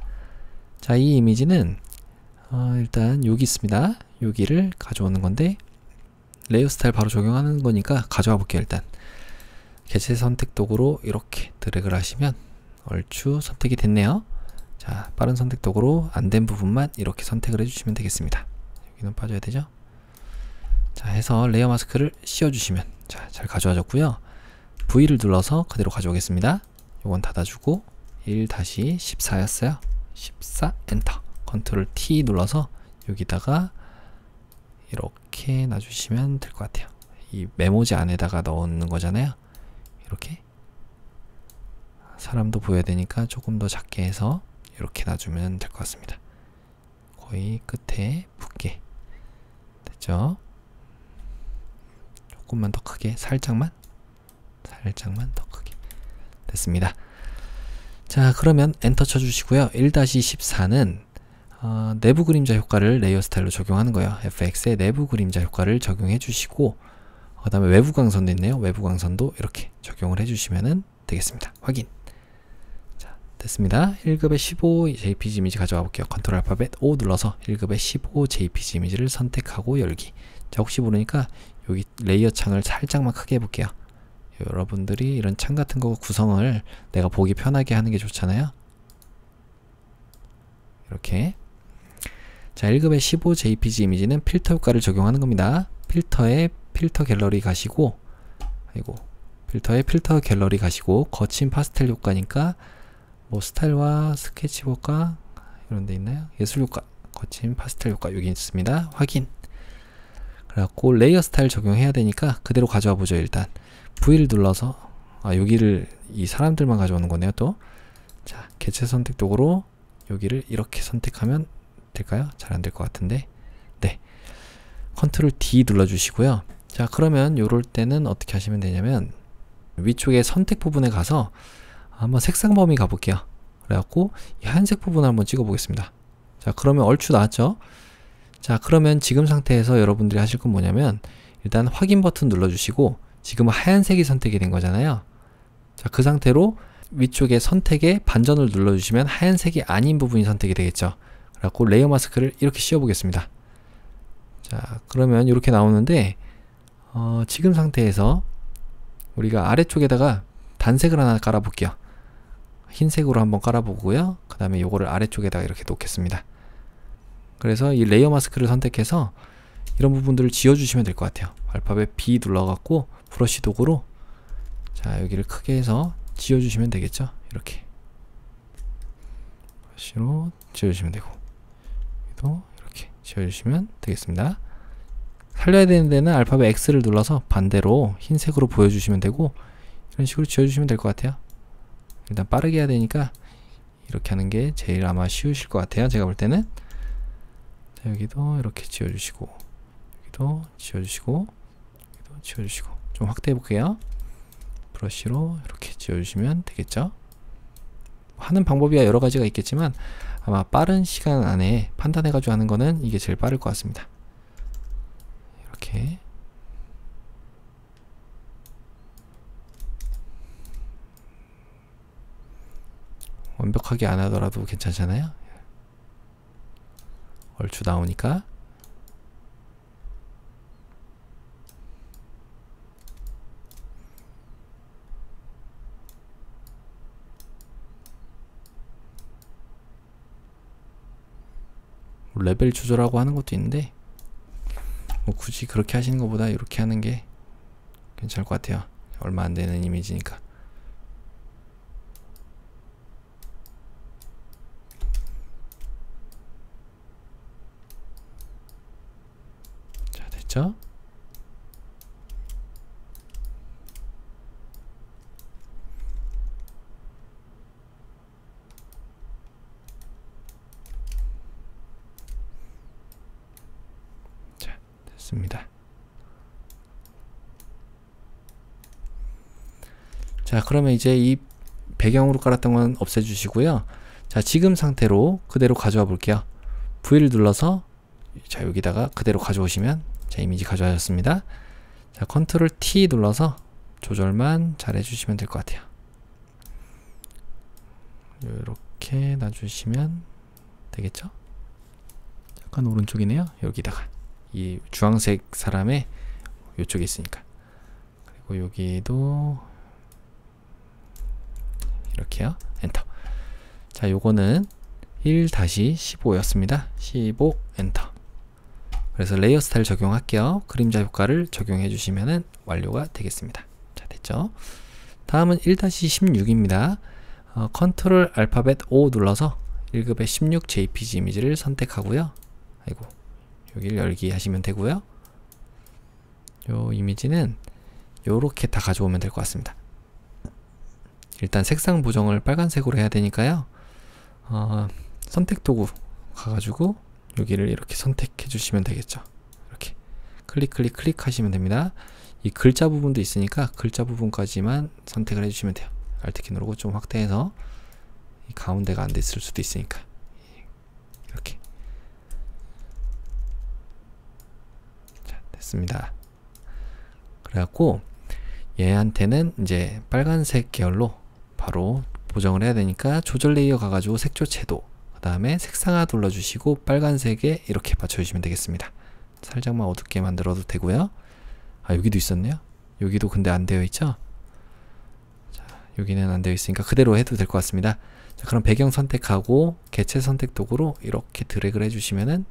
자, 이 이미지는 일단 여기 있습니다. 여기를 가져오는 건데 레이어 스타일 바로 적용하는 거니까 가져와 볼게요. 일단 개체 선택 도구로 이렇게 드래그를 하시면 얼추 선택이 됐네요. 자, 빠른 선택 도구로 안 된 부분만 이렇게 선택을 해주시면 되겠습니다. 여기는 빠져야 되죠? 자, 해서 레이어 마스크를 씌워주시면 자, 잘 가져와졌고요. V를 눌러서 그대로 가져오겠습니다. 요건 닫아주고 1-14였어요. 14 엔터. 컨트롤 T 눌러서 여기다가 이렇게 놔주시면 될 것 같아요. 이 메모지 안에다가 넣는 거잖아요. 이렇게 사람도 보여야 되니까 조금 더 작게 해서 이렇게 놔주면 될 것 같습니다. 거의 끝에 붙게 됐죠? 조금만 더 크게, 살짝만 더 크게 됐습니다. 자, 그러면 엔터 쳐주시고요. 1-14는 내부 그림자 효과를 레이어 스타일로 적용하는 거예요. FX의 내부 그림자 효과를 적용해 주시고, 그 다음에 외부 광선도 있네요. 외부 광선도 이렇게 적용을 해주시면 되겠습니다. 확인. 자, 됐습니다. 1급의 15 JPG 이미지 가져와 볼게요. 컨트롤 알파벳 O 눌러서 1급의 15 JPG 이미지를 선택하고 열기. 자, 혹시 모르니까 여기 레이어 창을 살짝만 크게 해볼게요. 여러분들이 이런 창 같은 거 구성을 내가 보기 편하게 하는 게 좋잖아요. 이렇게. 자, 1급의 15 JPG 이미지는 필터 효과를 적용하는 겁니다. 필터에 필터 갤러리 가시고, 아이고, 필터에 필터 갤러리 가시고 거친 파스텔 효과니까 뭐 스타일과 스케치 효과 이런 데 있나요? 예술 효과, 거친 파스텔 효과 여기 있습니다. 확인. 그래갖고 레이어 스타일 적용해야 되니까 그대로 가져와 보죠. 일단 V를 눌러서 여기를 이 사람들만 가져오는 거네요. 또 자, 개체 선택 도구로 여기를 이렇게 선택하면 될까요? 잘 안 될 것 같은데 네. 컨트롤 D 눌러주시고요. 자, 그러면 요럴 때는 어떻게 하시면 되냐면 위쪽에 선택 부분에 가서 한번 색상 범위 가볼게요. 그래갖고 이 하얀색 부분을 한번 찍어 보겠습니다. 자, 그러면 얼추 나왔죠? 자, 그러면 지금 상태에서 여러분들이 하실 건 뭐냐면 일단 확인 버튼 눌러주시고 지금은 하얀색이 선택이 된 거잖아요. 자, 그 상태로 위쪽에 선택에 반전을 눌러주시면 하얀색이 아닌 부분이 선택이 되겠죠. 그래갖고 레이어 마스크를 이렇게 씌워 보겠습니다. 자, 그러면 이렇게 나오는데 지금 상태에서 우리가 아래쪽에다가 단색을 하나 깔아 볼게요. 흰색으로 한번 깔아 보고요. 그 다음에 요거를 아래쪽에다가 이렇게 놓겠습니다. 그래서 이 레이어 마스크를 선택해서 이런 부분들을 지워주시면 될 것 같아요. 알파벳 B 눌러갖고 브러쉬 도구로 자, 여기를 크게 해서 지워주시면 되겠죠. 이렇게 브러쉬로 지워주시면 되고 여기도 이렇게 지워주시면 되겠습니다. 살려야 되는 데는 알파벳 X를 눌러서 반대로 흰색으로 보여주시면 되고 이런 식으로 지워주시면 될 것 같아요. 일단 빠르게 해야 되니까 이렇게 하는 게 제일 아마 쉬우실 것 같아요. 제가 볼 때는 자, 여기도 이렇게 지워주시고 여기도 지워주시고 여기도 지워주시고 좀 확대해 볼게요. 브러쉬로 이렇게 지워주시면 되겠죠. 하는 방법이야 여러 가지가 있겠지만 아마 빠른 시간 안에 판단해 가지고 하는 거는 이게 제일 빠를 것 같습니다. 이렇게 완벽하게 안 하더라도 괜찮잖아요. 얼추 나오니까. 레벨 조절하고 하는 것도 있는데 뭐 굳이 그렇게 하시는 것보다 이렇게 하는 게 괜찮을 것 같아요. 얼마 안 되는 이미지니까. 자, 됐죠? 됐습니다. 자, 그러면 이제 이 배경으로 깔았던 건 없애주시고요. 자, 지금 상태로 그대로 가져와 볼게요. V를 눌러서 자, 여기다가 그대로 가져오시면 자, 이미지 가져와졌습니다. 자, 컨트롤 T 눌러서 조절만 잘 해주시면 될 것 같아요. 이렇게 놔주시면 되겠죠? 약간 오른쪽이네요. 여기다가 이 주황색 사람의 이쪽에 있으니까. 그리고 여기도 이렇게요. 엔터. 자, 요거는 1-15였습니다. 15 엔터. 그래서 레이어 스타일 적용할게요. 그림자 효과를 적용해 주시면은 완료가 되겠습니다. 자, 됐죠? 다음은 1-16입니다. 컨트롤 알파벳 O 눌러서 1급의 16 JPG 이미지를 선택하고요. 아이고, 여기를 열기 하시면 되고요. 요 이미지는 요렇게 다 가져오면 될 것 같습니다. 일단 색상 보정을 빨간색으로 해야 되니까요. 선택 도구 가가지고 여기를 이렇게 선택해 주시면 되겠죠. 이렇게 클릭 하시면 됩니다. 이 글자 부분도 있으니까 글자 부분까지만 선택을 해주시면 돼요. Alt키 누르고 좀 확대해서 이 가운데가 안 됐을 수도 있으니까 이렇게. 자, 됐습니다. 그래갖고 얘한테는 이제 빨간색 계열로 바로 보정을 해야 되니까 조절 레이어 가가지고 색조 채도, 그 다음에 색상화 눌러주시고 빨간색에 이렇게 맞춰주시면 되겠습니다. 살짝만 어둡게 만들어도 되고요. 아, 여기도 있었네요. 여기도 근데 안 되어 있죠? 자, 여기는 안 되어 있으니까 그대로 해도 될 것 같습니다. 자, 그럼 배경 선택하고 개체 선택 도구로 이렇게 드래그를 해주시면은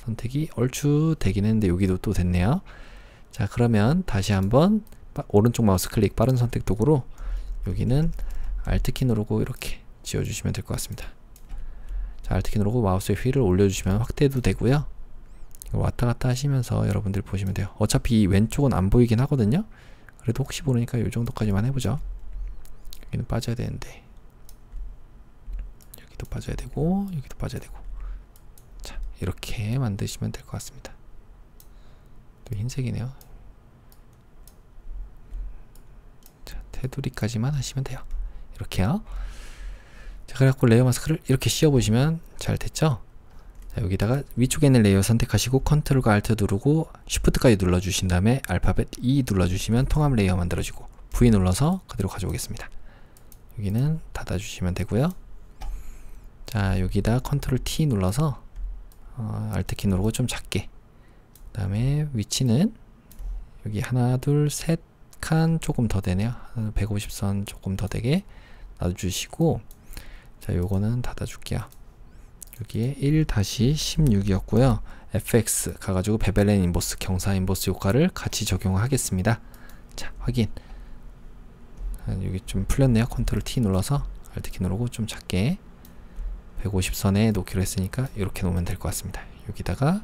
선택이 얼추 되긴 했는데 여기도 또 됐네요. 자, 그러면 다시 한번 오른쪽 마우스 클릭 빠른 선택 도구로 여기는 Alt키 누르고 이렇게 지워주시면 될 것 같습니다. 자, Alt키 누르고 마우스의 휠을 올려주시면 확대도 되고요. 이거 왔다 갔다 하시면서 여러분들 보시면 돼요. 어차피 이 왼쪽은 안 보이긴 하거든요. 그래도 혹시 모르니까 이 정도까지만 해보죠. 여기는 빠져야 되는데 여기도 빠져야 되고 여기도 빠져야 되고. 자, 이렇게 만드시면 될 것 같습니다. 또 흰색이네요. 자, 테두리까지만 하시면 돼요. 이렇게요. 자, 그래갖고 레이어 마스크를 이렇게 씌워보시면 잘 됐죠? 자, 여기다가 위쪽에 있는 레이어 선택하시고 컨트롤과 알트 누르고 쉬프트까지 눌러주신 다음에 알파벳 E 눌러주시면 통합 레이어 만들어지고 V 눌러서 그대로 가져오겠습니다. 여기는 닫아주시면 되고요. 자, 여기다 컨트롤 T 눌러서 알트 키 누르고 좀 작게, 그 다음에 위치는 여기 하나 둘 셋 칸 조금 더 되네요. 150선 조금 더 되게 놔주시고, 자, 요거는 닫아줄게요. 여기에 1-16이었고요. fx 가가지고 베벨 앤 인버스, 경사 인버스 효과를 같이 적용하겠습니다. 자, 확인. 여기 좀 풀렸네요. 컨트롤 T 눌러서 알트 키 누르고 좀 작게 150선에 놓기로 했으니까 이렇게 놓으면 될 것 같습니다. 여기다가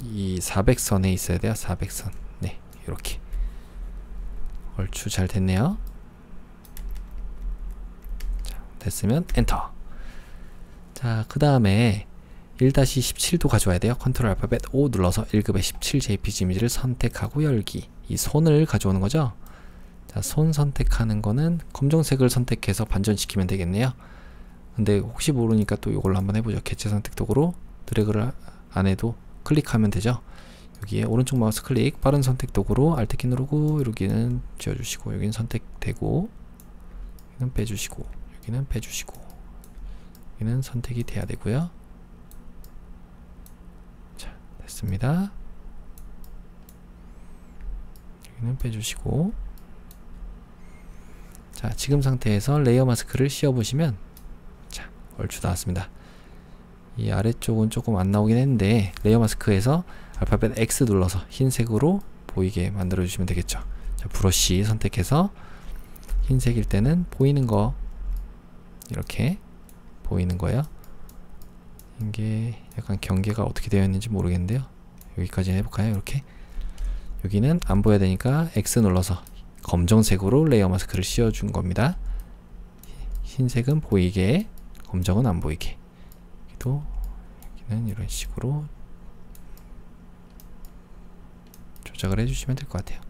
이 400선에 있어야 돼요. 400선. 네, 이렇게 얼추 잘 됐네요. 자, 됐으면 엔터. 자, 그 다음에 1-17도 가져와야 돼요. 컨트롤 알파벳 O 눌러서 1급의 17 JPG 이미지를 선택하고 열기. 이 손을 가져오는 거죠. 자, 손 선택하는 거는 검정색을 선택해서 반전시키면 되겠네요. 근데 혹시 모르니까 또 이걸로 한번 해보죠. 개체 선택 도구로 드래그를 안 해도 클릭하면 되죠. 여기에 오른쪽 마우스 클릭, 빠른 선택 도구로 Alt 키 누르고 여기는 지워주시고, 여기는 선택되고, 여기는 빼주시고, 여기는 빼주시고, 여기는 선택이 돼야 되고요. 자, 됐습니다. 여기는 빼주시고, 자, 지금 상태에서 레이어 마스크를 씌워보시면, 자, 얼추 나왔습니다. 이 아래쪽은 조금 안 나오긴 했는데 레이어 마스크에서 알파벳 X 눌러서 흰색으로 보이게 만들어 주시면 되겠죠. 자, 브러쉬 선택해서 흰색일 때는 보이는 거, 이렇게 보이는 거예요. 이게 약간 경계가 어떻게 되어 있는지 모르겠는데요. 여기까지 해볼까요? 이렇게. 여기는 안 보여야 되니까 X 눌러서 검정색으로 레이어 마스크를 씌워준 겁니다. 흰색은 보이게, 검정은 안 보이게. 여기는 이런 식으로 조작을 해주시면 될 것 같아요.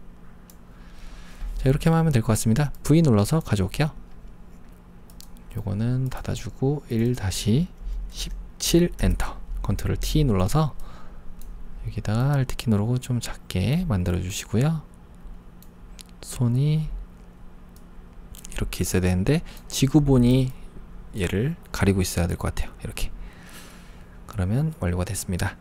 자, 이렇게만 하면 될 것 같습니다. V 눌러서 가져올게요. 요거는 닫아주고 1-17 엔터. 컨트롤 T 눌러서 여기다가 Alt 키 누르고 좀 작게 만들어 주시고요. 손이 이렇게 있어야 되는데 지구본이 얘를 가리고 있어야 될 것 같아요. 이렇게. 그러면 완료가 됐습니다.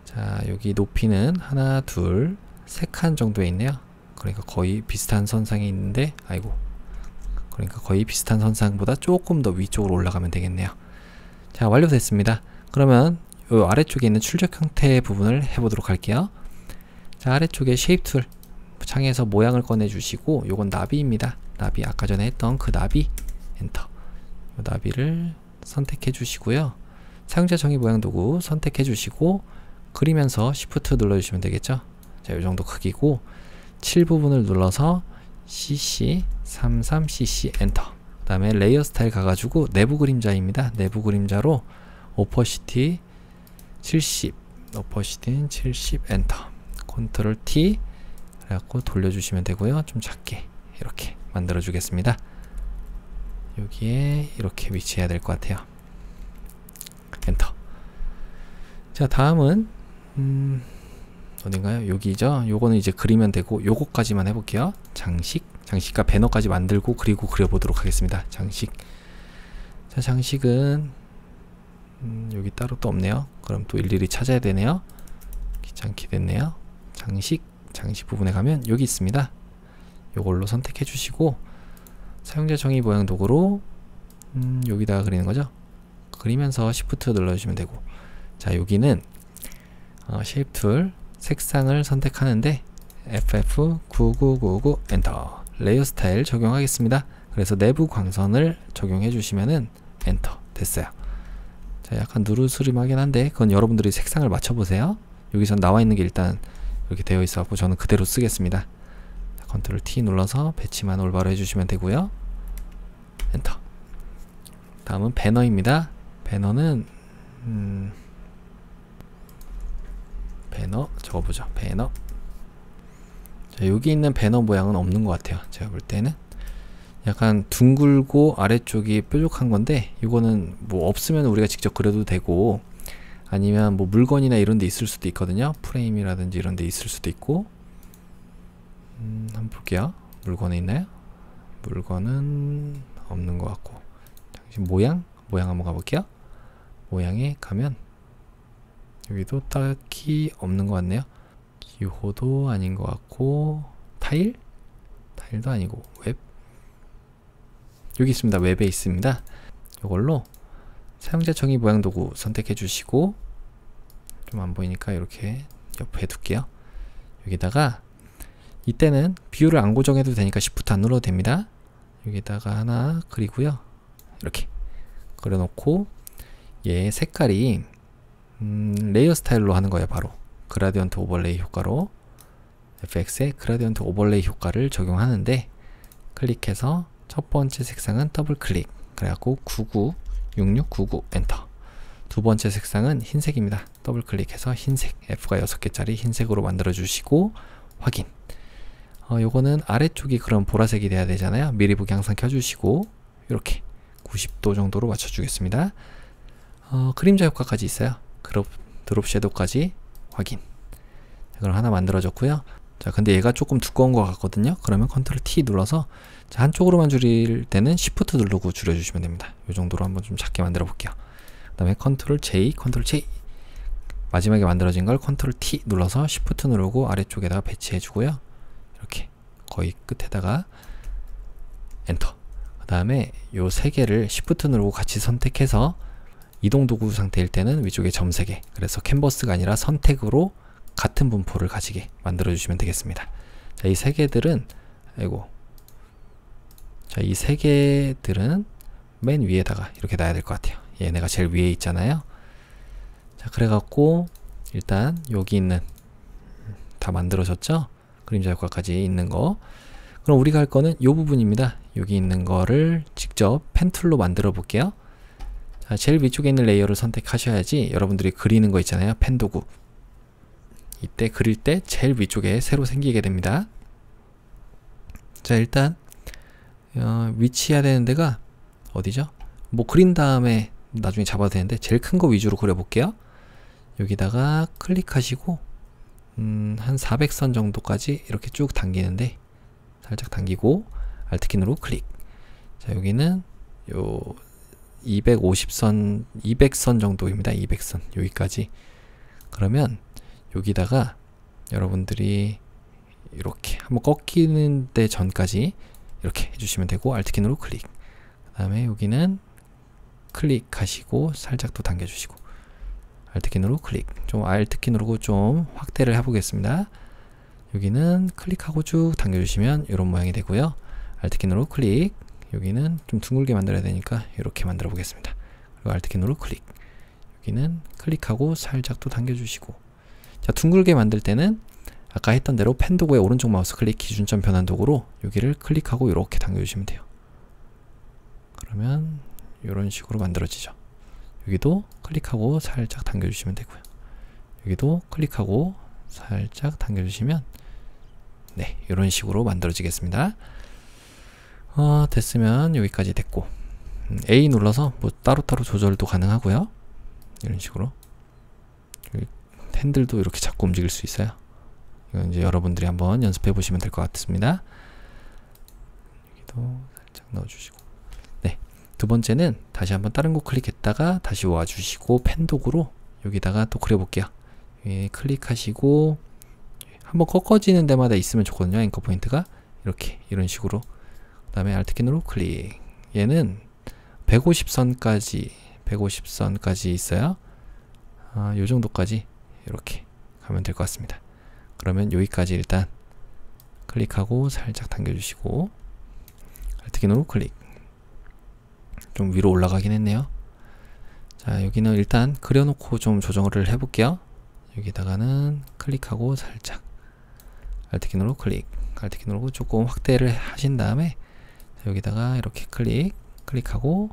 자, 여기 높이는 하나, 둘, 세 칸 정도에 있네요. 그러니까 거의 비슷한 선상에 있는데, 아이고, 그러니까 거의 비슷한 선상보다 조금 더 위쪽으로 올라가면 되겠네요. 자, 완료됐습니다. 그러면 이 아래쪽에 있는 출력 형태 부분을 해보도록 할게요. 자, 아래쪽에 쉐입 툴 창에서 모양을 꺼내 주시고, 요건 나비입니다. 나비, 아까 전에 했던 그 나비, 엔터. 요 나비를 선택해 주시고요. 사용자 정의 모양 도구 선택해 주시고 그리면서 Shift 눌러 주시면 되겠죠. 자, 요 정도 크기고 7 부분을 눌러서 CC 33cc 엔터. 그 다음에 레이어 스타일 가가지고 내부 그림자입니다. 내부 그림자로 오퍼시티 70, 오퍼시티는 70 엔터. 컨트롤 T 그래갖고 돌려주시면 되고요. 좀 작게 이렇게 만들어 주겠습니다. 여기에 이렇게 위치해야 될 것 같아요. 엔터. 자, 다음은 어딘가요? 여기죠. 요거는 이제 그리면 되고 요거까지만 해볼게요. 장식과 배너까지 만들고 그리고 그려보도록 하겠습니다. 장식. 자, 장식은 여기 따로 또 없네요. 그럼 또 일일이 찾아야 되네요. 귀찮게 됐네요. 장식 부분에 가면 여기 있습니다. 요걸로 선택해 주시고 사용자 정의 모양 도구로 여기다가 그리는 거죠. 그리면서 Shift 눌러주시면 되고, 자, 여기는 쉐입 툴 색상을 선택하는데 FF9999 엔터. 레이어 스타일 적용하겠습니다. 그래서 내부 광선을 적용해 주시면은 엔터. 됐어요. 자, 약간 누르스름하긴 한데 그건 여러분들이 색상을 맞춰 보세요. 여기서 나와 있는 게 일단 이렇게 되어 있어 갖고 저는 그대로 쓰겠습니다. 자, 컨트롤 T 눌러서 배치만 올바로 해주시면 되고요. 엔터. 다음은 배너입니다. 배너는 배너 적어보죠. 배너. 자, 여기 있는 배너 모양은 없는 것 같아요. 제가 볼 때는 약간 둥글고 아래쪽이 뾰족한 건데, 이거는 뭐 없으면 우리가 직접 그려도 되고, 아니면 뭐 물건이나 이런 데 있을 수도 있거든요. 프레임이라든지 이런 데 있을 수도 있고. 한번 볼게요. 물건에 있나요? 물건은 없는 것 같고. 지금 모양 한번 가볼게요. 모양에 가면 여기도 딱히 없는 것 같네요. 기호도 아닌 것 같고, 타일도 아니고, 웹 여기 있습니다. 웹에 있습니다. 이걸로 사용자 정의 모양 도구 선택해 주시고, 좀 안 보이니까 이렇게 옆에 둘게요. 여기다가 이때는 비율을 안 고정해도 되니까 Shift 안 눌러도 됩니다. 여기다가 하나 그리고요, 이렇게 그려놓고, 얘 색깔이 레이어 스타일로 하는 거예요. 바로 그라디언트 오버레이 효과로 FX의 그라디언트 오버레이 효과를 적용하는데, 클릭해서 첫 번째 색상은 더블 클릭, 그래갖고 996699 엔터. 두 번째 색상은 흰색입니다. 더블 클릭해서 흰색, F가 6개짜리 흰색으로 만들어 주시고 확인. 요거는 아래쪽이 그럼 보라색이 돼야 되잖아요. 미리 보기 항상 켜주시고, 이렇게 90도 정도로 맞춰 주겠습니다. 그림자 효과까지 있어요. 드롭 섀도우까지 확인. 그럼 하나 만들어졌고요. 자, 근데 얘가 조금 두꺼운 것 같거든요. 그러면 컨트롤 T 눌러서, 자, 한쪽으로만 줄일 때는 Shift 누르고 줄여주시면 됩니다. 이 정도로 한번 좀 작게 만들어 볼게요. 그 다음에 컨트롤 J, 마지막에 만들어진 걸 컨트롤 T 눌러서 Shift 누르고 아래쪽에다가 배치해 주고요. 이렇게 거의 끝에다가 엔터. 그 다음에 요 세 개를 Shift 누르고 같이 선택해서 이동 도구 상태일 때는 위쪽에 점 3개, 그래서 캔버스가 아니라 선택으로 같은 분포를 가지게 만들어 주시면 되겠습니다. 자, 이 세 개들은 이 세 개들은 맨 위에다가 이렇게 놔야 될 것 같아요. 얘네가 제일 위에 있잖아요. 자, 그래갖고 일단 여기 있는 다 만들어졌죠? 그림자 효과까지 있는 거. 그럼 우리가 할 거는 이 부분입니다. 여기 있는 거를 직접 펜 툴로 만들어 볼게요. 자, 제일 위쪽에 있는 레이어를 선택하셔야지 여러분들이 그리는 거 있잖아요. 펜 도구. 이때 그릴 때 제일 위쪽에 새로 생기게 됩니다. 자, 일단 위치해야 되는 데가 어디죠? 뭐 그린 다음에 나중에 잡아도 되는데 제일 큰 거 위주로 그려볼게요. 여기다가 클릭하시고 한 400선 정도까지 이렇게 쭉 당기는데, 살짝 당기고 Alt키로 클릭. 자, 여기는 요 200선 정도입니다. 200선 여기까지. 그러면 여기다가 여러분들이 이렇게 한번 꺾이는 데 전까지 이렇게 해주시면 되고, Alt키로 클릭. 그 다음에 여기는 클릭하시고 살짝 또 당겨주시고, Alt키 누르고 클릭. 좀 Alt키 누르고 좀 확대를 해보겠습니다. 여기는 클릭하고 쭉 당겨주시면 이런 모양이 되고요. Alt키 누르고 클릭. 여기는 좀 둥글게 만들어야 되니까 이렇게 만들어 보겠습니다. 그리고 Alt키 누르고 클릭. 여기는 클릭하고 살짝 또 당겨주시고. 자, 둥글게 만들 때는 아까 했던 대로 펜 도구의 오른쪽 마우스 클릭 기준점 변환 도구로 여기를 클릭하고 이렇게 당겨주시면 돼요. 그러면 이런 식으로 만들어지죠. 여기도 클릭하고 살짝 당겨주시면 되고요. 여기도 클릭하고 살짝 당겨주시면, 네, 이런 식으로 만들어지겠습니다. 됐으면 여기까지 됐고, A 눌러서 뭐 따로따로 조절도 가능하고요. 이런 식으로 핸들도 이렇게 자꾸 움직일 수 있어요. 이건 이제 여러분들이 한번 연습해 보시면 될 것 같습니다. 여기도 살짝 넣어주시고, 네, 두 번째는 다시 한번 다른 곳 클릭했다가 다시 와주시고 펜 도구로 여기다가 또 그려볼게요. 클릭하시고 한번 꺾어지는 데마다 있으면 좋거든요. 앵커 포인트가 이렇게 이런 식으로. 그 다음에 Alt키 누르고 클릭. 얘는 150선까지 있어요. 요 정도까지 이렇게 가면 될 것 같습니다. 그러면 여기까지 일단 클릭하고 살짝 당겨주시고, Alt키 누르고 클릭. 좀 위로 올라가긴 했네요. 자, 여기는 일단 그려놓고 좀 조정을 해볼게요. 여기다가는 클릭하고 살짝 Alt키 누르고 클릭. Alt키 누르고 조금 확대를 하신 다음에 여기다가 이렇게 클릭하고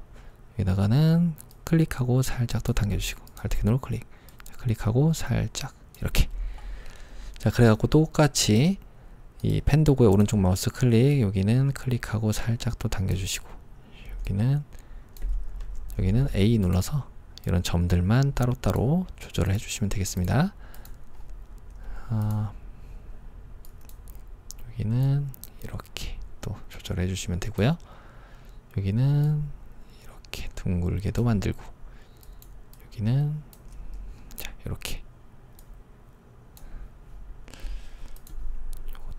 여기다가는 클릭하고 살짝 또 당겨주시고 Alt키 누르고 클릭. 자, 클릭하고 살짝 이렇게 자, 그래갖고 똑같이 이 펜 도구의 오른쪽 마우스 클릭, 여기는 클릭하고 살짝 또 당겨주시고, 여기는 A 눌러서 이런 점들만 따로따로 조절을 해주시면 되겠습니다. 여기는 이렇게 또 조절해 주시면 되고요. 여기는 이렇게 둥글게도 만들고, 여기는 자, 이렇게,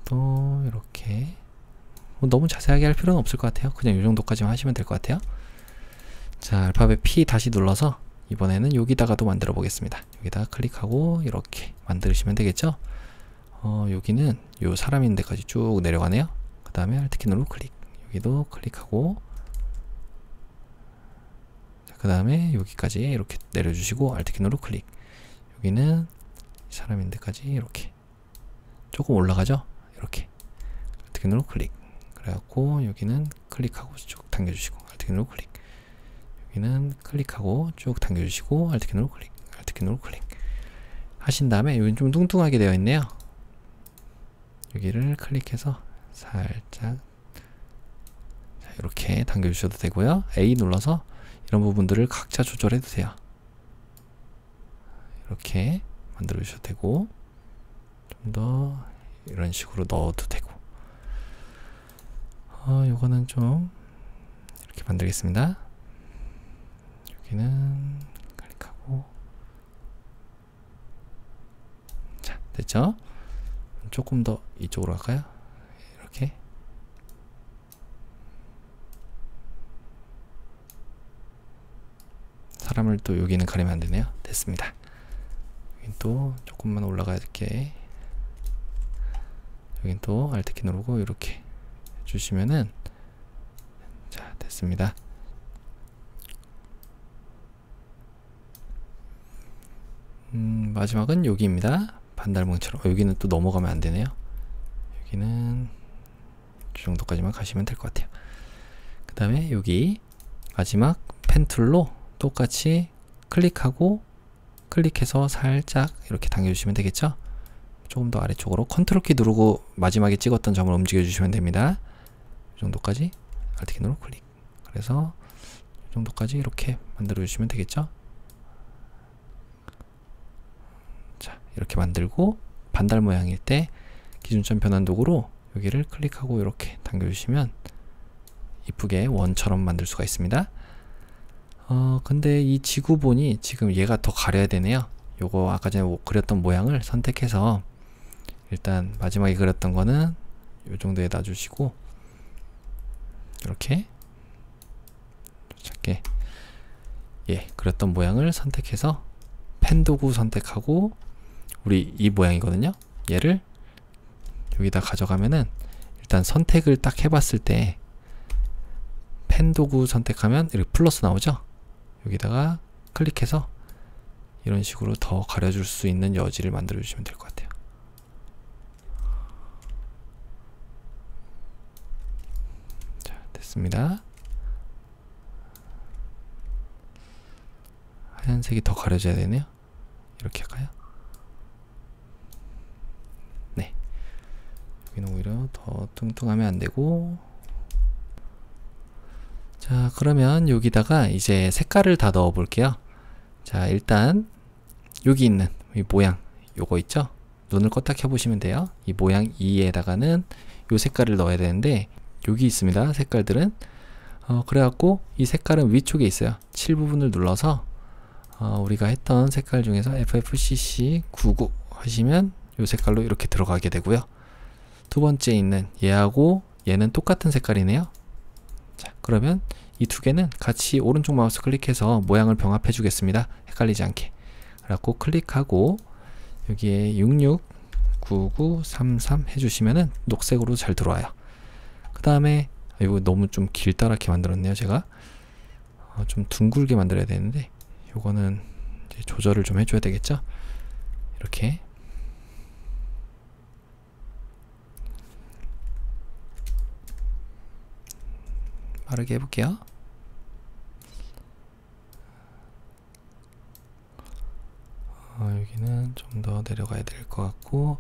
이것도 이렇게. 너무 자세하게 할 필요는 없을 것 같아요. 그냥 이 정도까지만 하시면 될 것 같아요. 자, 알파벳 P 다시 눌러서 이번에는 여기다가도 만들어 보겠습니다. 여기다가 클릭하고 이렇게 만드시면 되겠죠. 여기는 요 사람 있는 데까지 쭉 내려가네요. 그 다음에 Alt키 누르고 클릭, 여기도 클릭하고, 그 다음에 여기까지 이렇게 내려주시고 Alt키 누르고 클릭, 여기는 사람 있는 데까지 이렇게 조금 올라가죠. 이렇게 Alt키 누르고 클릭, 그래갖고 여기는 클릭하고 쭉 당겨주시고 Alt키 누르고 클릭, 여기는 클릭하고 쭉 당겨주시고 Alt키 누르고 클릭, Alt키 누르고 클릭 하신 다음에, 여기 좀 뚱뚱하게 되어 있네요. 여기를 클릭해서 살짝 이렇게 당겨주셔도 되고요. A 눌러서 이런 부분들을 각자 조절해도 돼요. 이렇게 만들어 주셔도 되고, 좀 더 이런 식으로 넣어도 되고, 요거는 좀 이렇게 만들겠습니다. 여기는 클릭하고, 자, 됐죠? 조금 더 이쪽으로 갈까요? 이렇게. 사람을 또 여기는 가리면 안 되네요. 됐습니다. 여긴 또 조금만 올라갈게. 여긴 또 Alt키 누르고 이렇게 해주시면은, 자, 됐습니다. 마지막은 여기입니다. 반달봉처럼. 여기는 또 넘어가면 안 되네요. 여기는 이 정도까지만 가시면 될 것 같아요. 그 다음에 여기 마지막 펜 툴로 똑같이 클릭하고, 클릭해서 살짝 이렇게 당겨주시면 되겠죠. 조금 더 아래쪽으로 컨트롤 키 누르고 마지막에 찍었던 점을 움직여 주시면 됩니다. 이 정도까지 Alt키 누르고 클릭, 그래서 이 정도까지 이렇게 만들어 주시면 되겠죠. 자, 이렇게 만들고, 반달 모양일 때 기준점 변환 도구로 여기를 클릭하고 이렇게 당겨주시면 이쁘게 원처럼 만들 수가 있습니다. 근데 이 지구본이 지금 얘가 더 가려야 되네요. 요거 아까 전에 그렸던 모양을 선택해서 일단 마지막에 그렸던 거는 요 정도에 놔주시고, 이렇게 작게, 예, 그렸던 모양을 선택해서 펜 도구 선택하고, 우리 이 모양이거든요. 얘를 여기다 가져가면은, 일단 선택을 딱 해봤을 때 펜 도구 선택하면 이렇게 플러스 나오죠. 여기다가 클릭해서 이런 식으로 더 가려줄 수 있는 여지를 만들어 주시면 될 것 같아요. 자, 됐습니다. 하얀색이 더 가려져야 되네요. 이렇게 할까요? 네, 여기는 오히려 더 뚱뚱하면 안 되고. 자, 그러면 여기다가 이제 색깔을 다 넣어 볼게요. 자, 일단 여기 있는 이 모양, 요거 있죠? 눈을 껐다 켜 보시면 돼요. 이 모양 2에다가는 요 색깔을 넣어야 되는데, 여기 있습니다. 색깔들은. 그래갖고 이 색깔은 위쪽에 있어요. 7 부분을 눌러서 우리가 했던 색깔 중에서 FFCC99 하시면 요 색깔로 이렇게 들어가게 되고요. 두 번째 있는 얘하고 얘는 똑같은 색깔이네요. 자, 그러면 이 두 개는 같이 오른쪽 마우스 클릭해서 모양을 병합해 주겠습니다. 헷갈리지 않게. 그래갖고 클릭하고 여기에 669933 해주시면은 녹색으로 잘 들어와요. 그 다음에 이거 너무 좀 길다랗게 만들었네요. 제가 좀 둥글게 만들어야 되는데, 요거는 이제 조절을 좀 해줘야 되겠죠. 이렇게 빠르게 해볼게요. 여기는 좀 더 내려가야 될 것 같고,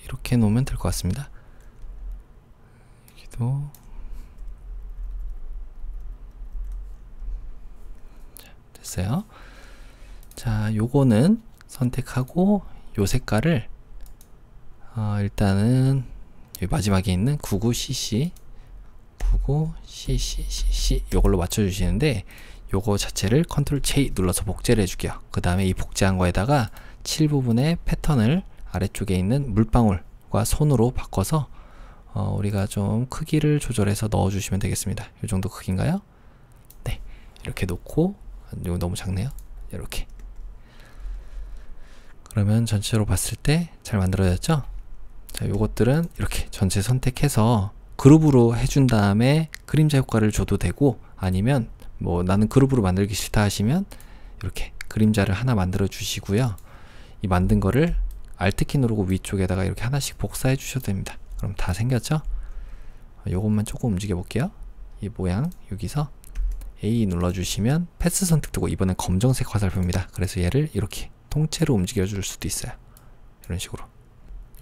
이렇게 놓으면 될 것 같습니다. 여기도 자, 됐어요. 자, 요거는 선택하고 요 색깔을 일단은 여기 마지막에 있는 99cc 요걸로 맞춰주시는데, 요거 자체를 컨트롤 J 눌러서 복제를 해줄게요. 그 다음에 이 복제한 거에다가 7 부분의 패턴을 아래쪽에 있는 물방울과 손으로 바꿔서 우리가 좀 크기를 조절해서 넣어주시면 되겠습니다. 이 정도 크기인가요? 네, 이렇게 놓고, 이거 너무 작네요. 이렇게. 그러면 전체로 봤을 때 잘 만들어졌죠? 자, 요것들은 이렇게 전체 선택해서 그룹으로 해준 다음에 그림자 효과를 줘도 되고, 아니면 뭐 나는 그룹으로 만들기 싫다 하시면 이렇게 그림자를 하나 만들어 주시고요. 이 만든 거를 Alt키 누르고 위쪽에다가 이렇게 하나씩 복사해 주셔도 됩니다. 그럼 다 생겼죠? 요것만 조금 움직여 볼게요. 이 모양 여기서 A 눌러 주시면 패스 선택되고, 이번엔 검정색 화살표입니다. 그래서 얘를 이렇게 통째로 움직여 줄 수도 있어요. 이런 식으로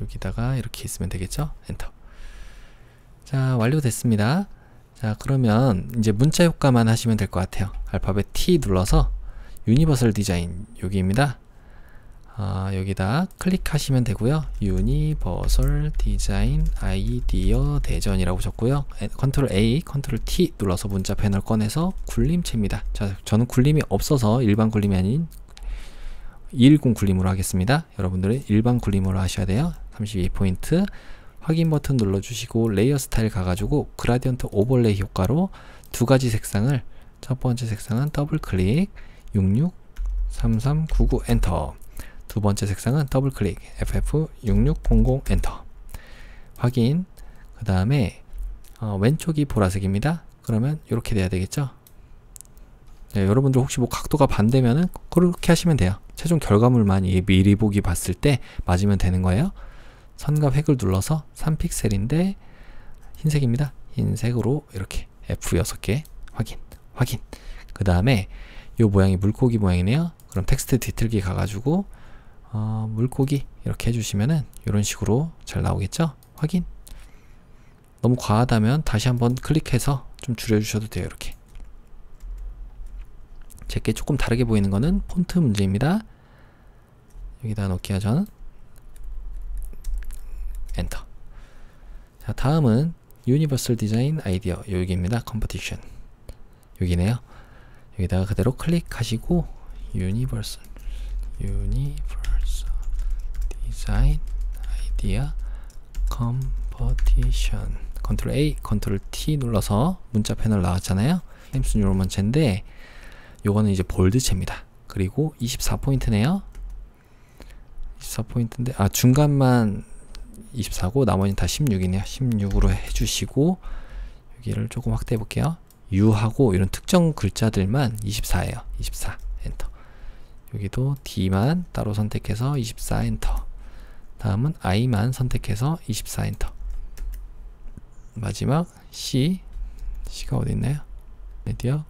여기다가 이렇게 있으면 되겠죠? 엔터. 자, 완료됐습니다. 자, 그러면 이제 문자 효과만 하시면 될 것 같아요. 알파벳 T 눌러서 유니버설 디자인 여기입니다. 여기다 클릭하시면 되고요. 유니버설 디자인 아이디어 대전이라고 적고요. 컨트롤 A, 컨트롤 T 눌러서 문자 패널 꺼내서 굴림체입니다. 자, 저는 굴림이 없어서 일반 굴림이 아닌 210 굴림으로 하겠습니다. 여러분들은 일반 굴림으로 하셔야 돼요. 32포인트 확인 버튼 눌러주시고 레이어 스타일 가가지고 그라디언트 오버레이 효과로 두 가지 색상을, 첫 번째 색상은 더블 클릭 663399 엔터, 두 번째 색상은 더블 클릭 FF6600 엔터 확인. 그 다음에 왼쪽이 보라색입니다. 그러면 이렇게 돼야 되겠죠? 네, 여러분들 혹시 뭐 각도가 반대면은 그렇게 하시면 돼요. 최종 결과물만 미리 보기 봤을 때 맞으면 되는 거예요. 선과 획을 눌러서 3픽셀인데 흰색입니다. 흰색으로 이렇게 F 6개 확인. 그 다음에 이 모양이 물고기 모양이네요. 그럼 텍스트 뒤틀기 가가지고 물고기 이렇게 해주시면은 이런 식으로 잘 나오겠죠? 확인. 너무 과하다면 다시 한번 클릭해서 좀 줄여주셔도 돼요. 이렇게. 제게 조금 다르게 보이는 거는 폰트 문제입니다. 여기다 넣을게요. 저는 엔터. 자, 다음은 유니버설 디자인 아이디어 여기입니다. 컴퍼티션 여기네요. 여기다가 그대로 클릭하시고 유니버설 디자인 아이디어 컴퍼티션 컨트롤 A, 컨트롤 T 눌러서 문자 패널 나왔잖아요. 타임스 뉴로먼체인데 요거는 이제 볼드체입니다. 그리고 24포인트네요. 24포인트인데 중간만 24고 나머지는 다 16이네요. 16으로 해주시고 여기를 조금 확대해 볼게요. U하고 이런 특정 글자들만 24예요. 24 엔터. 여기도 D만 따로 선택해서 24 엔터. 다음은 I만 선택해서 24 엔터. 마지막 C가 어디 있나요? 메디어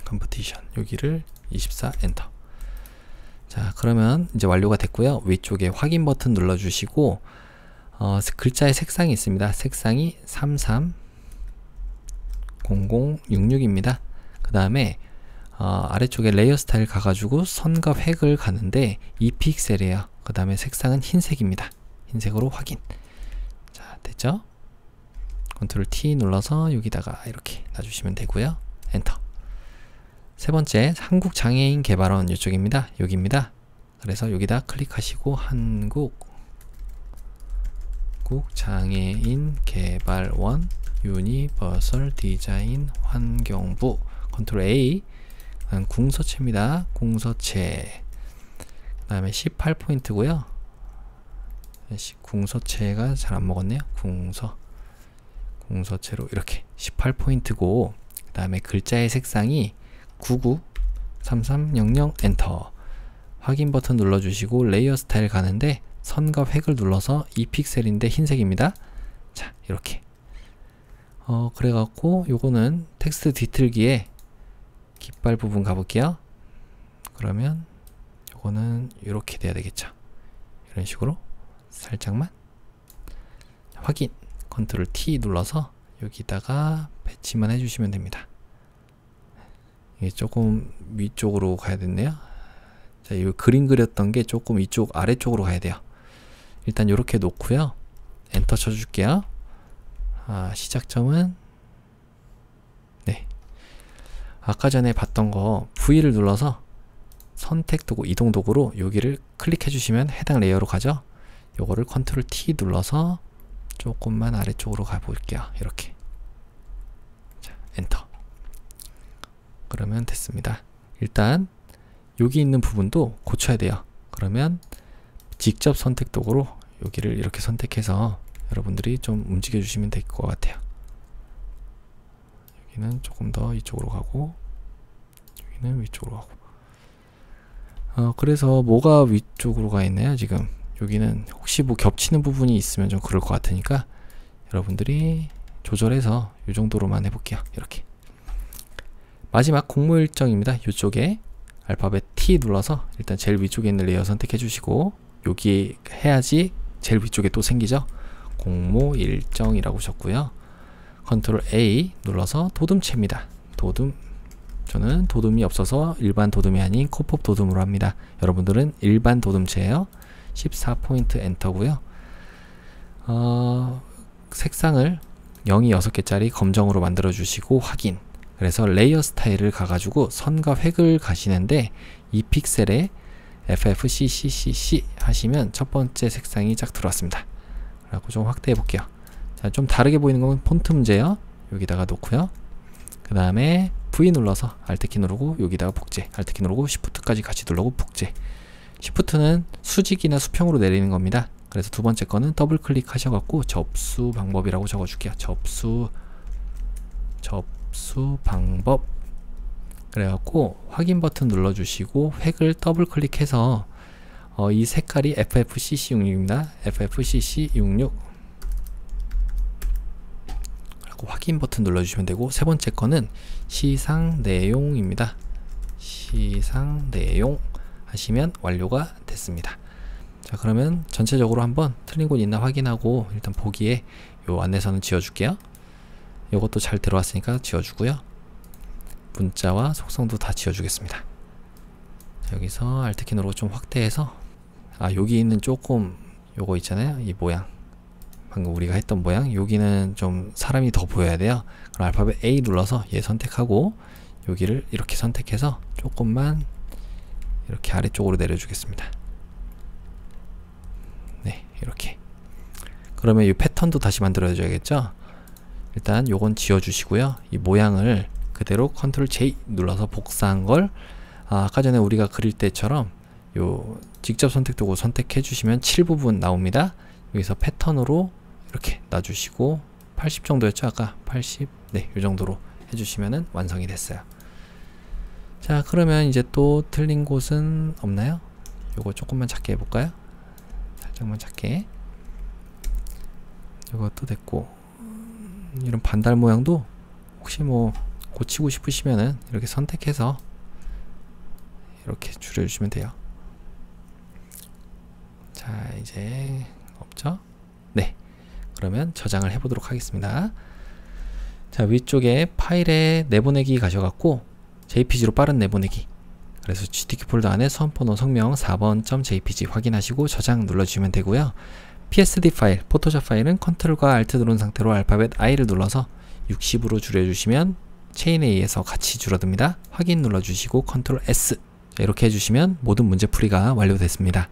컴퍼티션 여기를 24 엔터. 자, 그러면 이제 완료가 됐고요. 위쪽에 확인 버튼 눌러주시고 글자의 색상이 있습니다. 색상이 330066입니다. 그 다음에 아래쪽에 레이어 스타일 가가지고 선과 획을 가는데 2픽셀이에요. 그 다음에 색상은 흰색입니다. 흰색으로 확인. 자, 됐죠? 컨트롤 T 눌러서 여기다가 이렇게 놔주시면 되고요. 엔터. 세 번째, 한국장애인 개발원 이쪽입니다. 여기입니다. 그래서 여기다 클릭하시고 한국장애인 개발원 유니버설 디자인 환경부 컨트롤 A 궁서체입니다. 궁서체. 그 다음에 18포인트고요. 궁서체가 잘 안 먹었네요. 궁서체로 이렇게 18포인트고, 그 다음에 글자의 색상이 993300 엔터. 확인 버튼 눌러주시고 레이어 스타일 가는데 선과 획을 눌러서 2픽셀인데 흰색입니다. 자, 이렇게 그래갖고 요거는 텍스트 뒤틀기에 깃발 부분 가볼게요. 그러면 요거는 이렇게 돼야 되겠죠. 이런 식으로 살짝만 확인 컨트롤 T 눌러서 여기다가 배치만 해주시면 됩니다. 이게 조금 위쪽으로 가야 됐네요. 자, 이 그림 그렸던 게 조금 이쪽 아래쪽으로 가야 돼요. 일단 이렇게 놓고요. 엔터 쳐줄게요. 시작점은 네, 아까 전에 봤던 거 V를 눌러서 선택 도구, 이동 도구로 여기를 클릭해 주시면 해당 레이어로 가죠. 요거를 컨트롤 T 눌러서 조금만 아래쪽으로 가 볼게요. 이렇게. 자, 엔터. 그러면 됐습니다. 일단 여기 있는 부분도 고쳐야 돼요. 그러면 직접 선택 도구로 여기를 이렇게 선택해서 여러분들이 좀 움직여 주시면 될 것 같아요. 여기는 조금 더 이쪽으로 가고 여기는 위쪽으로 가고. 그래서 뭐가 위쪽으로 가 있나요? 지금 여기는 혹시 뭐 겹치는 부분이 있으면 좀 그럴 것 같으니까 여러분들이 조절해서 이 정도로만 해볼게요. 이렇게. 마지막 공모 일정입니다. 이쪽에 알파벳 T 눌러서 일단 제일 위쪽에 있는 레이어 선택해 주시고 여기 해야지 제일 위쪽에 또 생기죠. 공모 일정이라고 적고요. 컨트롤 A 눌러서 도둠체입니다. 도둠. 저는 도둠이 없어서 일반 도둠이 아닌 코팝 도둠으로 합니다. 여러분들은 일반 도둠체예요. 14포인트 엔터고요. 색상을 0이 6개짜리 검정으로 만들어 주시고 확인. 그래서 레이어 스타일을 가가지고 선과 획을 가시는데 이 픽셀에 FFCCCC 하시면 첫 번째 색상이 쫙 들어왔습니다. 그래서 좀 확대해 볼게요. 자, 좀 다르게 보이는 건 폰트 문제요. 여기다가 놓고요. 그 다음에 V 눌러서 Alt키 누르고 여기다가 복제, Alt키 누르고 Shift까지 같이 누르고 복제. Shift는 수직이나 수평으로 내리는 겁니다. 그래서 두 번째 거는 더블 클릭 하셔갖고 접수 방법이라고 적어줄게요. 접수 방법. 그래갖고 확인 버튼 눌러주시고 획을 더블 클릭해서 이 색깔이 FFCC66입니다. FFCC66 확인 버튼 눌러주시면 되고, 세 번째 거는 시상 내용입니다. 시상 내용 하시면 완료가 됐습니다. 자, 그러면 전체적으로 한번 틀린 곳 있나 확인하고 일단 보기에 요 안내서는 지워줄게요. 요것도 잘 들어왔으니까 지워주고요. 문자와 속성도 다 지워주겠습니다. 자, 여기서 Alt키 누르고 좀 확대해서 여기 있는 조금 요거 있잖아요. 이 모양, 방금 우리가 했던 모양, 여기는 좀 사람이 더 보여야 돼요. 그럼 알파벳 A 눌러서 얘 선택하고 여기를 이렇게 선택해서 조금만 이렇게 아래쪽으로 내려주겠습니다. 네, 이렇게. 그러면 이 패턴도 다시 만들어 줘야겠죠. 일단 요건 지워주시고요. 이 모양을 그대로 컨트롤 J 눌러서 복사한 걸 아까 전에 우리가 그릴 때처럼 요 직접 선택 도구 선택해 주시면 7부분 나옵니다. 여기서 패턴으로 이렇게 놔주시고 80 정도였죠? 아까 80? 네, 요 정도로 해주시면은 완성이 됐어요. 자, 그러면 이제 또 틀린 곳은 없나요? 요거 조금만 작게 해볼까요? 살짝만 작게. 이것도 됐고, 이런 반달 모양도 혹시 뭐 고치고 싶으시면은 이렇게 선택해서 이렇게 줄여주시면 돼요. 자, 이제 없죠? 네, 그러면 저장을 해보도록 하겠습니다. 자, 위쪽에 파일에 내보내기 가셔갖고 JPG로 빠른 내보내기, 그래서 GTK 폴더 안에 수험번호 성명 4번.jpg 확인하시고 저장 눌러주시면 되고요. PSD 파일, 포토샵 파일은 컨트롤과 Alt 누른 상태로 알파벳 I를 눌러서 60으로 줄여주시면 체인 A에서 같이 줄어듭니다. 확인 눌러주시고 컨트롤 S, 이렇게 해주시면 모든 문제풀이가 완료됐습니다.